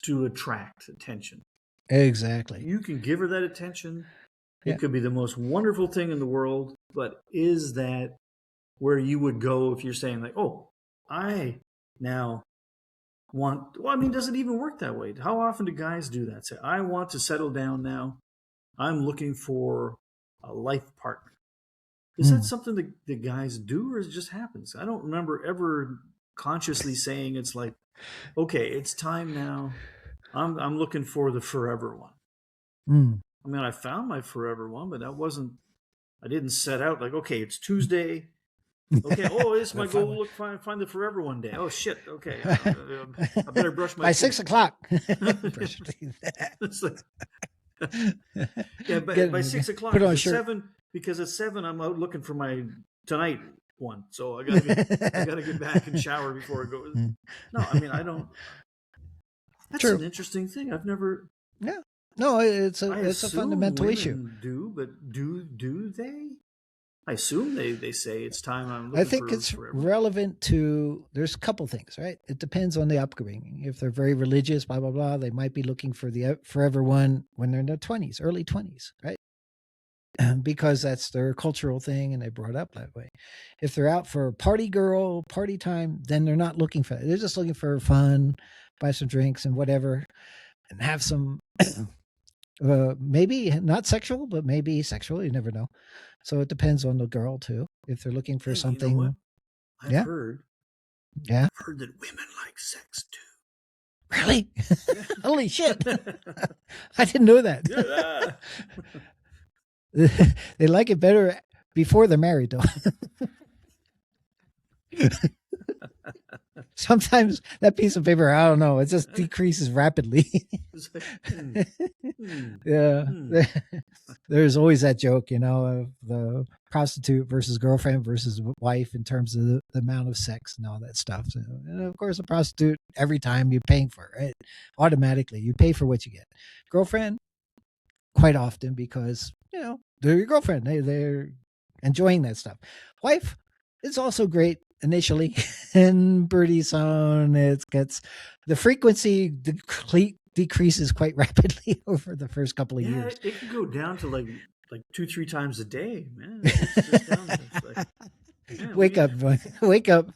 to attract attention. exactly. You can give her that attention. Yeah. It could be the most wonderful thing in the world, but is that where you would go if you're saying like, oh, I now well, I mean, does it even work that way? How often do guys do that? Say, I want to settle down now. I'm looking for a life partner. Is that Mm. something that the guys do, or it just happens? I don't remember ever consciously saying it's like, okay, it's time now. I'm looking for the forever one. Mm. I mean, I found my forever one, but that wasn't. I didn't set out like, okay, it's Tuesday. Okay. Oh, it's my goal. Look, find the forever one day. Oh shit. Okay. I better brush my By teeth. 6:00. It's like, yeah, by 6 o'clock Put on a because at shirt. 7 because at 7 I'm out looking for my tonight one. So I gotta get back and shower before I go. No, I mean I don't. That's True. an interesting thing. I've never. Yeah. No, it's I a assume fundamental women issue. do, but do they? I assume they say it's time. I'm I looking think for it's forever. relevant to, there's a couple things, right? It depends on the upbringing. If they're very religious, blah, blah, blah, they might be looking for the forever one when they're in their 20s, early 20s, right? Because that's their cultural thing and they brought up that way. If they're out for party girl, party time, then they're not looking for that. They're just looking for fun, buy some drinks and whatever, and have some, maybe not sexual, but maybe sexual. You never know. So it depends on the girl too. If they're looking for Hey, something, you know what? I've yeah, heard. yeah. I've heard that women like sex too. Really? Holy shit! I didn't know that. Yeah. They like it better before they're married, though. Sometimes that piece of paper, I don't know, it just decreases rapidly. It's like, Yeah. There's always that joke, of the prostitute versus girlfriend versus wife in terms of the amount of sex and all that stuff. So, and of course, a prostitute, every time you're paying for it, right? Automatically, you pay for what you get. Girlfriend, quite often because, they're your girlfriend. They're enjoying that stuff. Wife, it's also great initially. And pretty soon it gets, the frequency decreases quite rapidly over the first couple of yeah, years. it can go down to like 2-3 times a day, man. It's just down to, it's like, man, Wake up, boy. Wake up.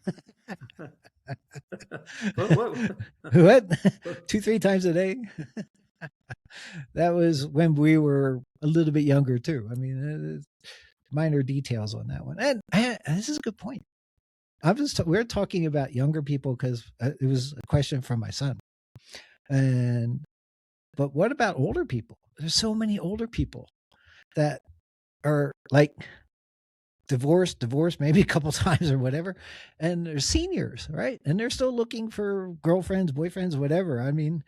what? What? 2-3 times a day? That was when we were a little bit younger too. I mean, minor details on that one. And this is a good point. We're talking about younger people because it was a question from my son. But what about older people? There's so many older people that are like divorced maybe a couple times or whatever, and they're seniors, right? And they're still looking for girlfriends, boyfriends, whatever. I mean,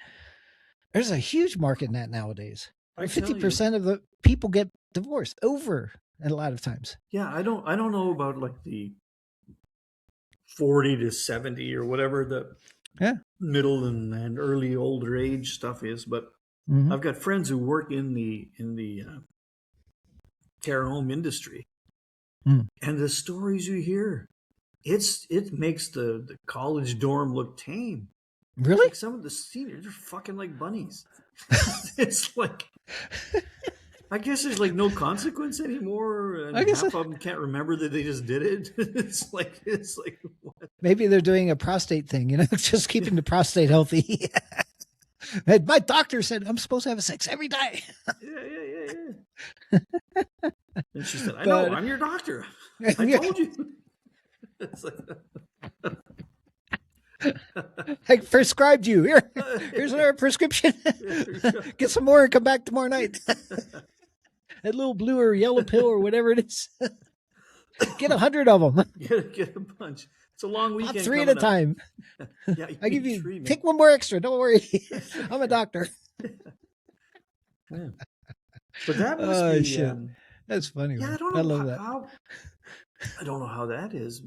there's a huge market in that nowadays. I tell you, 50% of the people get divorced over a lot of times. Yeah, I don't know about like the 40 to 70 or whatever the Yeah. middle and early older age stuff is, but Hmm. I've got friends who work in the care home industry, Mm. and the stories you hear, it makes the college dorm look tame. It's Really? like some of the seniors are fucking like bunnies. It's like, I guess there's like no consequence anymore, and I guess half of them can't remember that they just did it. It's like what? maybe they're doing a prostate thing, just Yeah, keeping the prostate healthy. And my doctor said I'm supposed to have sex every day. yeah. And she said, "I know, But I'm your doctor. I yeah, told you." It's like, I prescribed you. Here's another prescription. there you go. Get some more and come back tomorrow night. That little blue or yellow pill or whatever it is. Get 100 of them. Get a bunch. It's a long Pop weekend 3 at a coming up. time. Yeah, you I give need you three, man. pick one more extra. Don't worry. I'm a doctor. Yeah. But that must Oh be, shit. That's funny, yeah. I man. don't I know love that. how. I don't know how that is.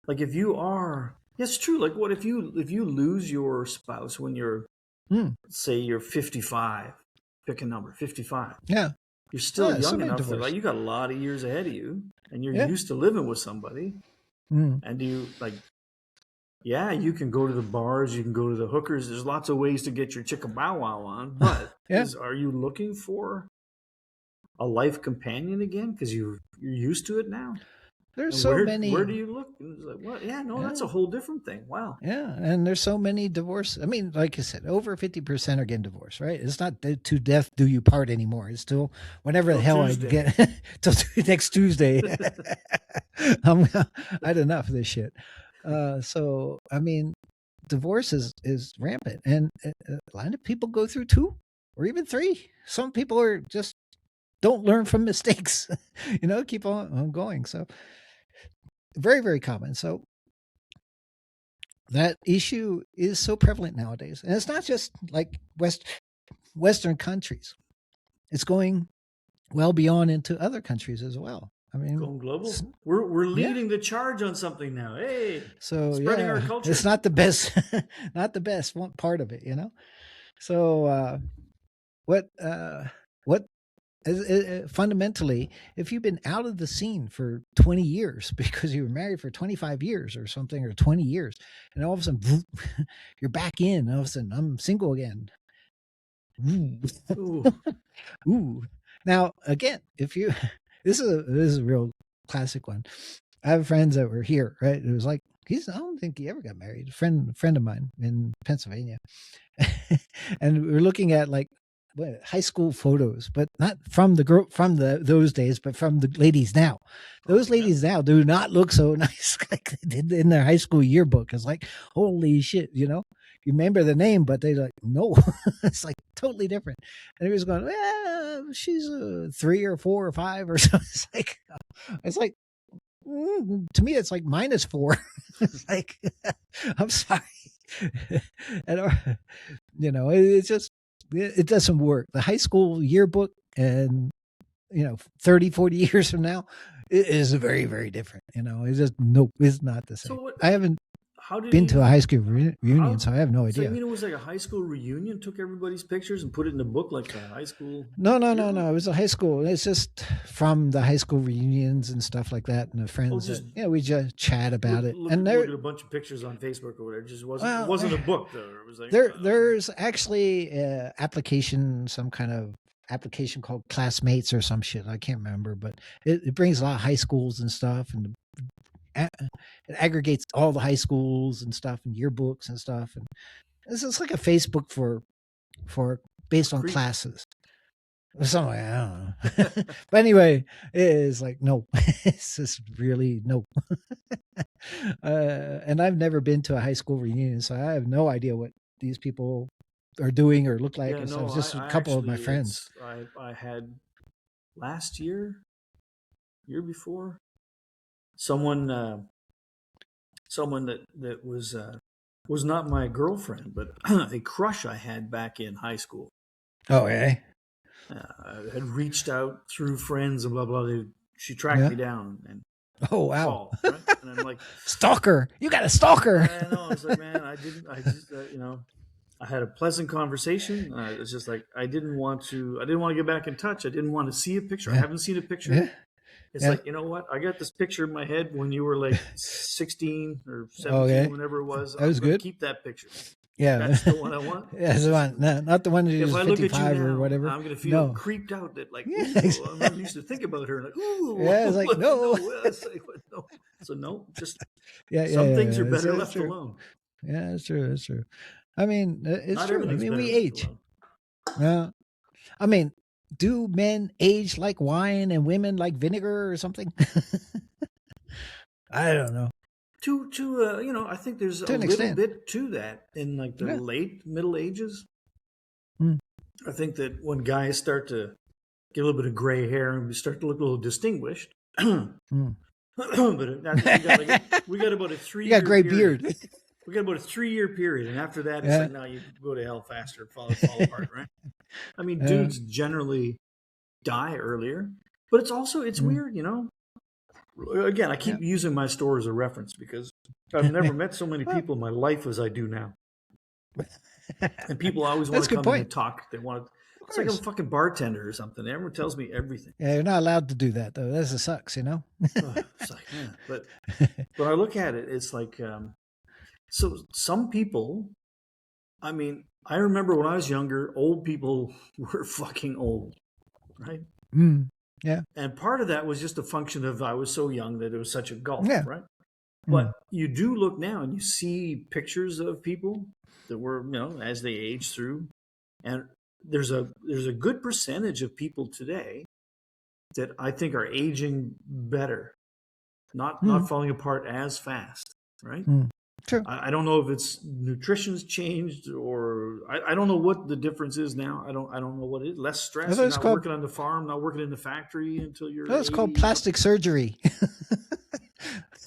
Like if you are, yeah, it's true. Like what if you lose your spouse when you're, Hmm. say you're 55, pick a number, 55. Yeah. You're still So young many enough that divorce. like you got a lot of years ahead of you, and you're Yeah. used to living with somebody. Hmm. And you like, yeah, you can go to the bars, you can go to the hookers. There's lots of ways to get your chicka bow wow on. But Yeah. are you looking for a life companion again because you're used to it now? There's And so where do many. you look? And it's like, well, yeah, no, that's Yeah. a whole different thing. Wow. Yeah, and there's so many divorce. I mean, like I said, over 50% are getting divorced, right? It's not to death do you part anymore. It's still whenever the Till hell I Tuesday. get till next Tuesday. I had enough of this shit. So I mean, divorce is rampant, and a lot of people go through 2 or even 3. Some people are just don't learn from mistakes, keep on going. So very very common. So that issue is so prevalent nowadays, and it's not just like Western countries. It's going well beyond into other countries as well. I mean, Going global. We're yeah. leading the charge on something now. Hey, So spreading our yeah, it's culture. not the best, not the best one part of it. So what what fundamentally, if you've been out of the scene for 20 years because you were married for 25 years or something, or 20 years, and all of a sudden you're back in, and all of a sudden I'm single again. Ooh. Ooh, Ooh. Now again, if you this is a real classic one. I have friends that were here, right? It was like I don't think he ever got married. A friend of mine in Pennsylvania. And we were looking at like high school photos, but not from the girl from those days, but from the ladies now. oh Those yeah. ladies now do not look so nice like they did in their high school yearbook. It's like, holy shit. You remember the name, but they like, no, it's like totally different. And he was going, she's a 3 or 4 or 5 or so. It's like to me, it's like -4. It's like, I'm sorry. And it's just it doesn't work. The high school yearbook and 30, 40 years from now, it is very, very different. It's just nope, it's not the So same. what? I haven't How did been to a you? high school reunion, How? so I have no So you idea. mean it was like a high school reunion? Took everybody's pictures and put it in a book like a high school No, no, no, yearbook? no. It was a high school. It's just from the high school reunions and stuff like that, and the Oh, friends that just we just chat about it. look And look there, at a bunch of pictures on Facebook or whatever. It just wasn't it well, wasn't a book though. It was like there's actually a application, some kind of application called Classmates or some shit. I can't remember, but it brings a lot of high schools and stuff, and it aggregates all the high schools and stuff, and yearbooks and stuff, and it's like a Facebook for based on creepy. classes. Something I don't know. But anyway, it is like no, it's just really no. And I've never been to a high school reunion, so I have no idea what these people are doing or look like Yeah, and no, stuff. I, Just a I couple of my actually friends. it's I had last year before, someone someone that was not my girlfriend, but a crush I had back in high school. Oh, yeah. had reached out through friends and blah blah. She tracked Yeah. me down and Oh wow. called, right? And I'm like, Stalker. You got a stalker. I know. I was like, man, I just, I had a pleasant conversation. It's just like I didn't want to get back in touch. I didn't want to see a picture. I Yeah. haven't seen a picture. Yeah. It's Yeah. like, you know what? I got this picture in my head when you were like 16 or 17, Okay. whenever it was. That was I'm gonna good. keep that picture. Yeah. That's the one I want. That's the one. No, not the one that If is I look at you 55 or now, whatever. I'm gonna feel No. creeped out that like, Yeah, ooh, I exactly. used to think about her like, ooh, Yeah, it's like, no. it's like, no. So no, just Yeah. some things are That's better left true. alone. Yeah, that's true. That's true. I mean, it's Not true. I everything's mean, better we left age. alone. I mean, do men age like wine and women like vinegar or something? I don't know. I think there's To a an little extent. bit to that in like the Yeah. late Middle Ages. Mm. I think that when guys start to get a little bit of gray hair and we start to look a little distinguished. Mm. But we got about a 3 You year got a gray period. beard. We got about a 3 year period, and after that, it's Yeah. like, no, you go to hell faster, fall apart, right? I mean, Yeah. dudes generally die earlier, but it's Mm. weird, Again, I keep using my store as a reference because I've never met so many people in my life as I do now. And people always want That's a to good come in and point. talk. They want to. Of It's like I'm a course. fucking bartender or something. Everyone tells me everything. Yeah, you're not allowed to do that though. That sucks, you know. It's like, man. But when I look at it, it's like, so some people. I mean, I remember when I was younger, old people were fucking old, right? Mm. Yeah. And part of that was just a function of I was so young that it was such a gulf, Yeah. right? Mm. But you do look now and you see pictures of people that were, as they age through, and there's a good percentage of people today that I think are aging better, not falling apart as fast, right? Mm. True. I don't know if it's nutrition's changed or I don't know what the difference is now. I don't know what it is. Less stress. You're not working on the farm, not working in the factory until you're. It's called plastic surgery.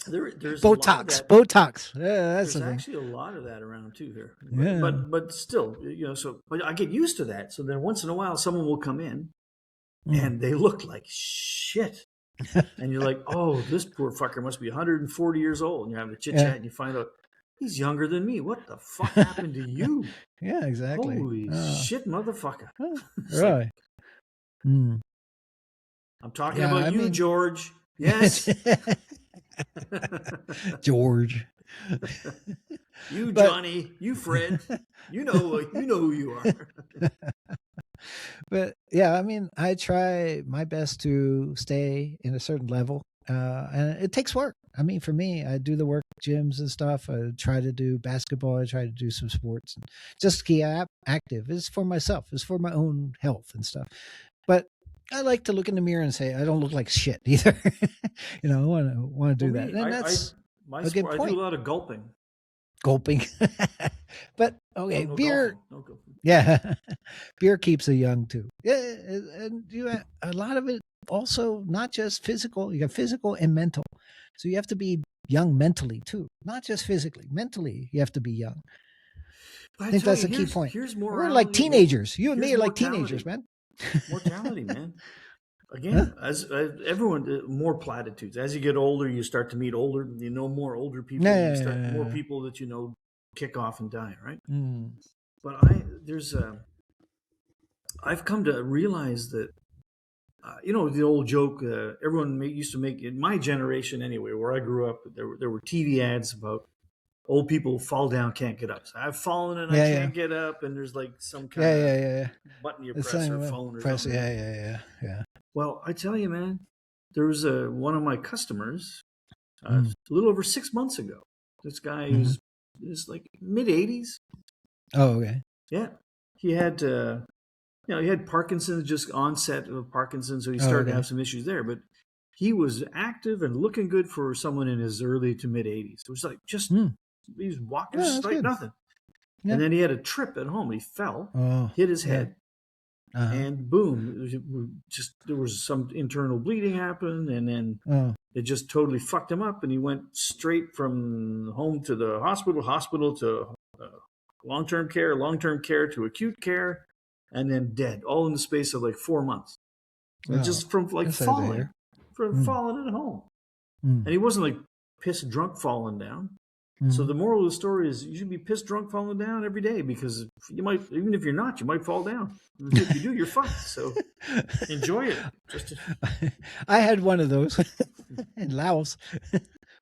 There's Botox. A lot of that. Botox. Yeah, that's there's the thing. actually a lot of that around too here. Yeah. But still, but I get used to that. So then once in a while, someone will come in and they look like shit. And you're like, oh, this poor fucker must be 140 years old. And you have a chit chat and you find out he's younger than me. What the fuck happened to you? Yeah, exactly. Holy shit, motherfucker. Right. I'm talking about you, George. Yes. George. You, Johnny. You, Fred. You know who you are. But yeah, I mean, I try my best to stay in a certain level, and it takes work. I mean, for me, I do the work gyms and stuff. I try to do basketball. I try to do some sports, and just to keep active. It's for myself. It's for my own health and stuff. But I like to look in the mirror and say I don't look like shit either. I want to do that, and that's a good point. I do a lot of gulping. Gulping. But okay, no beer. No gulping. Yeah, beer keeps you young too. Yeah, and you have a lot of it also not just physical. You got physical and mental, so you have to be young mentally too, not just physically. Mentally, you have to be young. I think that's a key point. We're like teenagers. You and me are like teenagers, man. Mortality, man. Again, as everyone, more platitudes. As you get older, you start to meet more older people. More people that kick off and die, right? Mm. But I've come to realize that, the old joke everyone used to make in my generation anyway, where I grew up, there were TV ads about old people fall down, can't get up. So I've fallen and I can't get up, and there's like some kind of button you press or phone or something. Yeah. Well, I tell you, man, there was one of my customers a little over 6 months ago. This guy is like mid-80s. Oh, okay. Yeah, he had he had Parkinson's, just onset of Parkinson's, so he started to have some issues there. But he was active and looking good for someone in his early to mid-80s. It was like he was walking just like nothing. Yeah. And then he had a trip at home. He fell, hit his head. And boom, there was some internal bleeding happened, and then it just totally fucked him up, and he went straight from home to the hospital to long-term care to acute care, and then dead, all in the space of like 4 months. And Oh, just from like that's sad to falling, hear. from Mm, falling at home. mm, And he wasn't like pissed drunk falling down. So mm. the moral of the story is you should be pissed drunk falling down every day, because you might, even if you're not, you might fall down. And if you do, you're fucked. So enjoy it. I had one of those in Laos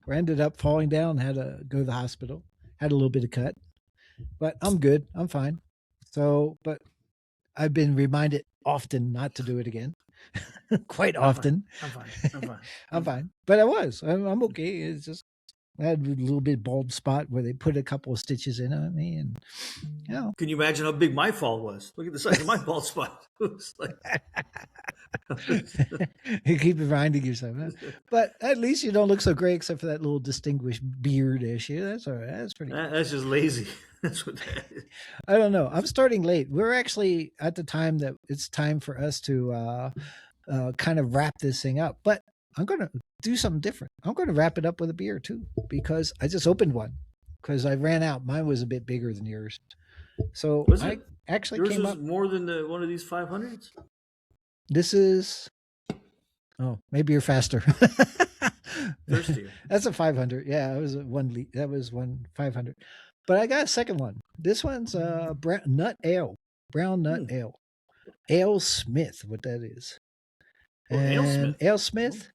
where I ended up falling down, had to go to the hospital, had a little bit of cut, but I'm good. I'm fine. So, but I've been reminded often not to do it again. Quite often. I'm fine. I'm fine. I'm fine. But I was. I'm okay. It's just I had a little bit bald spot where they put a couple of stitches in on me, and you know. Can you imagine how big my fall was? Look at the size of my bald spot. It was like, You keep reminding yourself. Huh? But at least you don't look so great, except for that little distinguished beard issue. That's all right. That's pretty. that's just lazy. That's what that is. I don't know. I'm starting late. We're actually at the time that it's time for us to kind of wrap this thing up. But I'm going to do something different. I'm going to wrap it up with a beer too, because I just opened one because I ran out. Mine was a bit bigger than yours. So Was I it? actually Yours came was up. more than one of these 500s? This is, oh, maybe you're faster. Thirstier. That's a 500. Yeah, it was that was one 500. But I got a second one. This one's nut ale, brown nut ale. Ale Smith, what that is. Oh, And Ale Ale Smith,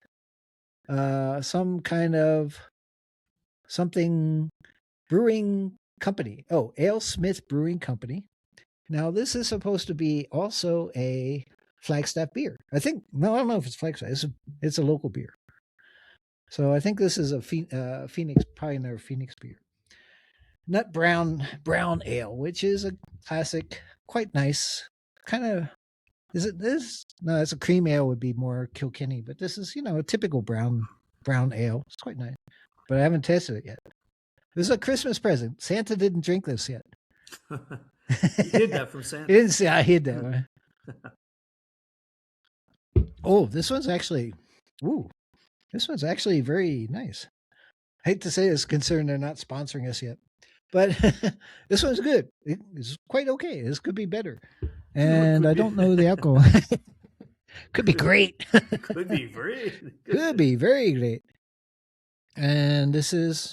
some kind of something brewing company. Oh, Ale Smith Brewing Company. Now, this is supposed to be also a Flagstaff beer. I think, no, I don't know if it's Flagstaff. It's a local beer. So I think this is a Phoenix, Pioneer Phoenix beer. Nut brown ale, which is a classic, quite nice kind of. Is it this? No, it's a cream ale would be more Kilkenny, but this is a typical brown ale. It's quite nice, but I haven't tasted it yet. This is a Christmas present. Santa didn't drink this yet. You hid that from Santa. He didn't say I hid that one. Oh, this one's actually, this one's actually very nice. I hate to say this, considering they're not sponsoring us yet, but this one's good. It's quite okay. This could be better, and I don't know the alcohol. Could be great. Could be very. Could be very great. And this is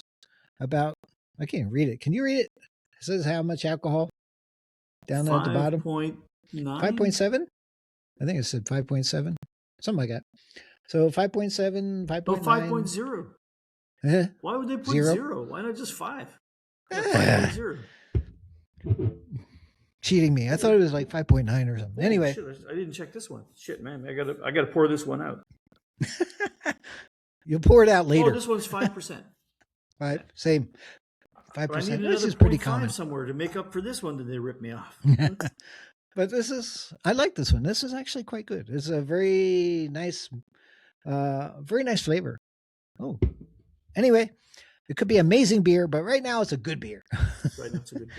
about. I can't read it. Can you read it? It says how much alcohol down at the bottom. 5.9. 5.7. I think it said 5.7, something like that. So 5.7, 5.9. Oh, 5.0. Eh, Why would they put Zero. 0? Why not just 5? Ah. 5.0. Cheating me. I thought it was like 5.9 or something. Anyway, Shit, I didn't check this one. Shit, man, I gotta pour this one out. you'll pour it out Oh, later. this one's 5%. Right, same. But I 5%. need This another is pretty 0.5 common. somewhere to make up for this one that they ripped me off. But I like this one. This is actually quite good. It's a very nice flavor. Oh, anyway, it could be amazing beer, but right now it's a good beer. Right, that's a good thing.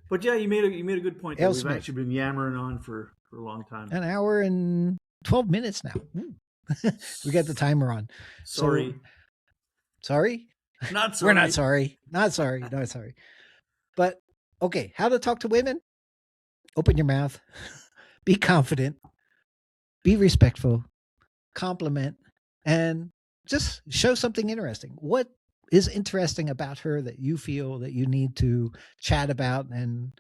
But yeah, you made a good point. Ale We've Smith. actually been yammering on for a long time. An hour and 12 minutes now. We got the timer on. Sorry, Sorry? not sorry. We're not sorry. Not sorry. Not sorry. But okay, how to talk to women? Open your mouth. Be confident. Be respectful. Compliment. And just show something interesting. What is interesting about her that you feel that you need to chat about, and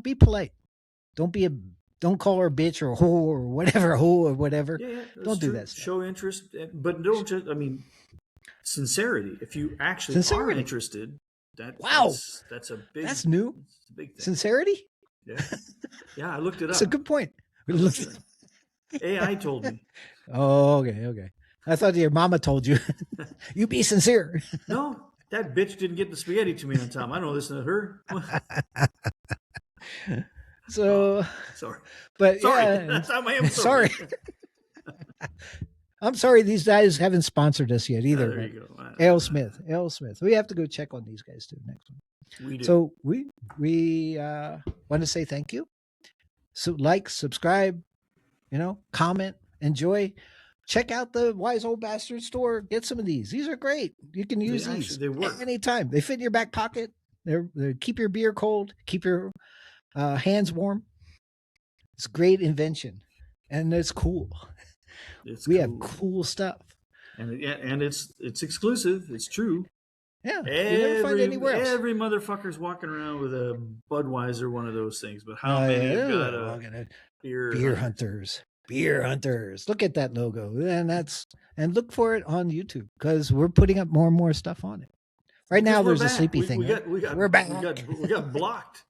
be polite. Don't call her a bitch or a hoe or whatever. Yeah, that's Don't do true. that stuff. Show interest, but don't just. I mean, sincerity. If you actually are interested, that's a big. That's new. It's a big thing. Sincerity? Yeah, I looked it up. That's a good point. AI told me. Oh, okay. I thought your mama told you. You be sincere. No, that bitch didn't get the spaghetti to me on time. I don't listen to her. So, Sorry. but Sorry. yeah, That's how I am. sorry. I'm sorry these guys haven't sponsored us yet either. There you go. Ale Smith. We have to go check on these guys too next one. We do. So we want to say thank you. So like, subscribe, comment, enjoy. Check out the Wise Old Bastard store. Get some of these. These are great. You can use these they work anytime. They fit in your back pocket. They keep your beer cold. Keep your hands warm. It's great invention, and it's cool. It's We cool. have cool stuff. And it's exclusive. It's true. Yeah, you never find it anywhere else. Every motherfucker's walking around with a Budweiser, one of those things. But how many have got a beer hunters? Beer hunters. Look at that logo, and look for it on YouTube because we're putting up more and more stuff on it. Right now, there's a sleepy thing. We're back. We got blocked.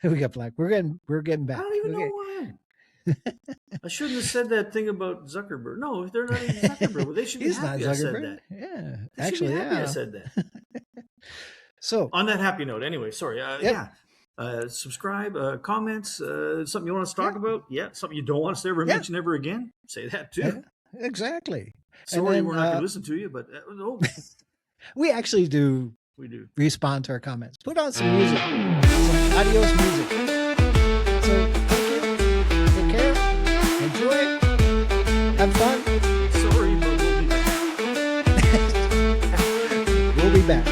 We got black. We're getting back. I don't even know why. I shouldn't have said that thing about Zuckerberg. No, they're not even Zuckerberg. Well, they should be He's happy not I said Zuckerberg. that. Yeah, They actually, should be happy yeah. I said that. So on that happy note, anyway, sorry. Yep. Yeah. Subscribe, comments, something you want us to talk about? Yeah. Something you don't want us to ever mention ever again? Say that too. Yeah, exactly. Sorry, then, we're not going to listen to you, but no. We actually do. We do respond to our comments. Put on some music, some adios music. So thank you. Take care. Enjoy it. Have fun. Sorry, but we'll be back. We'll be back.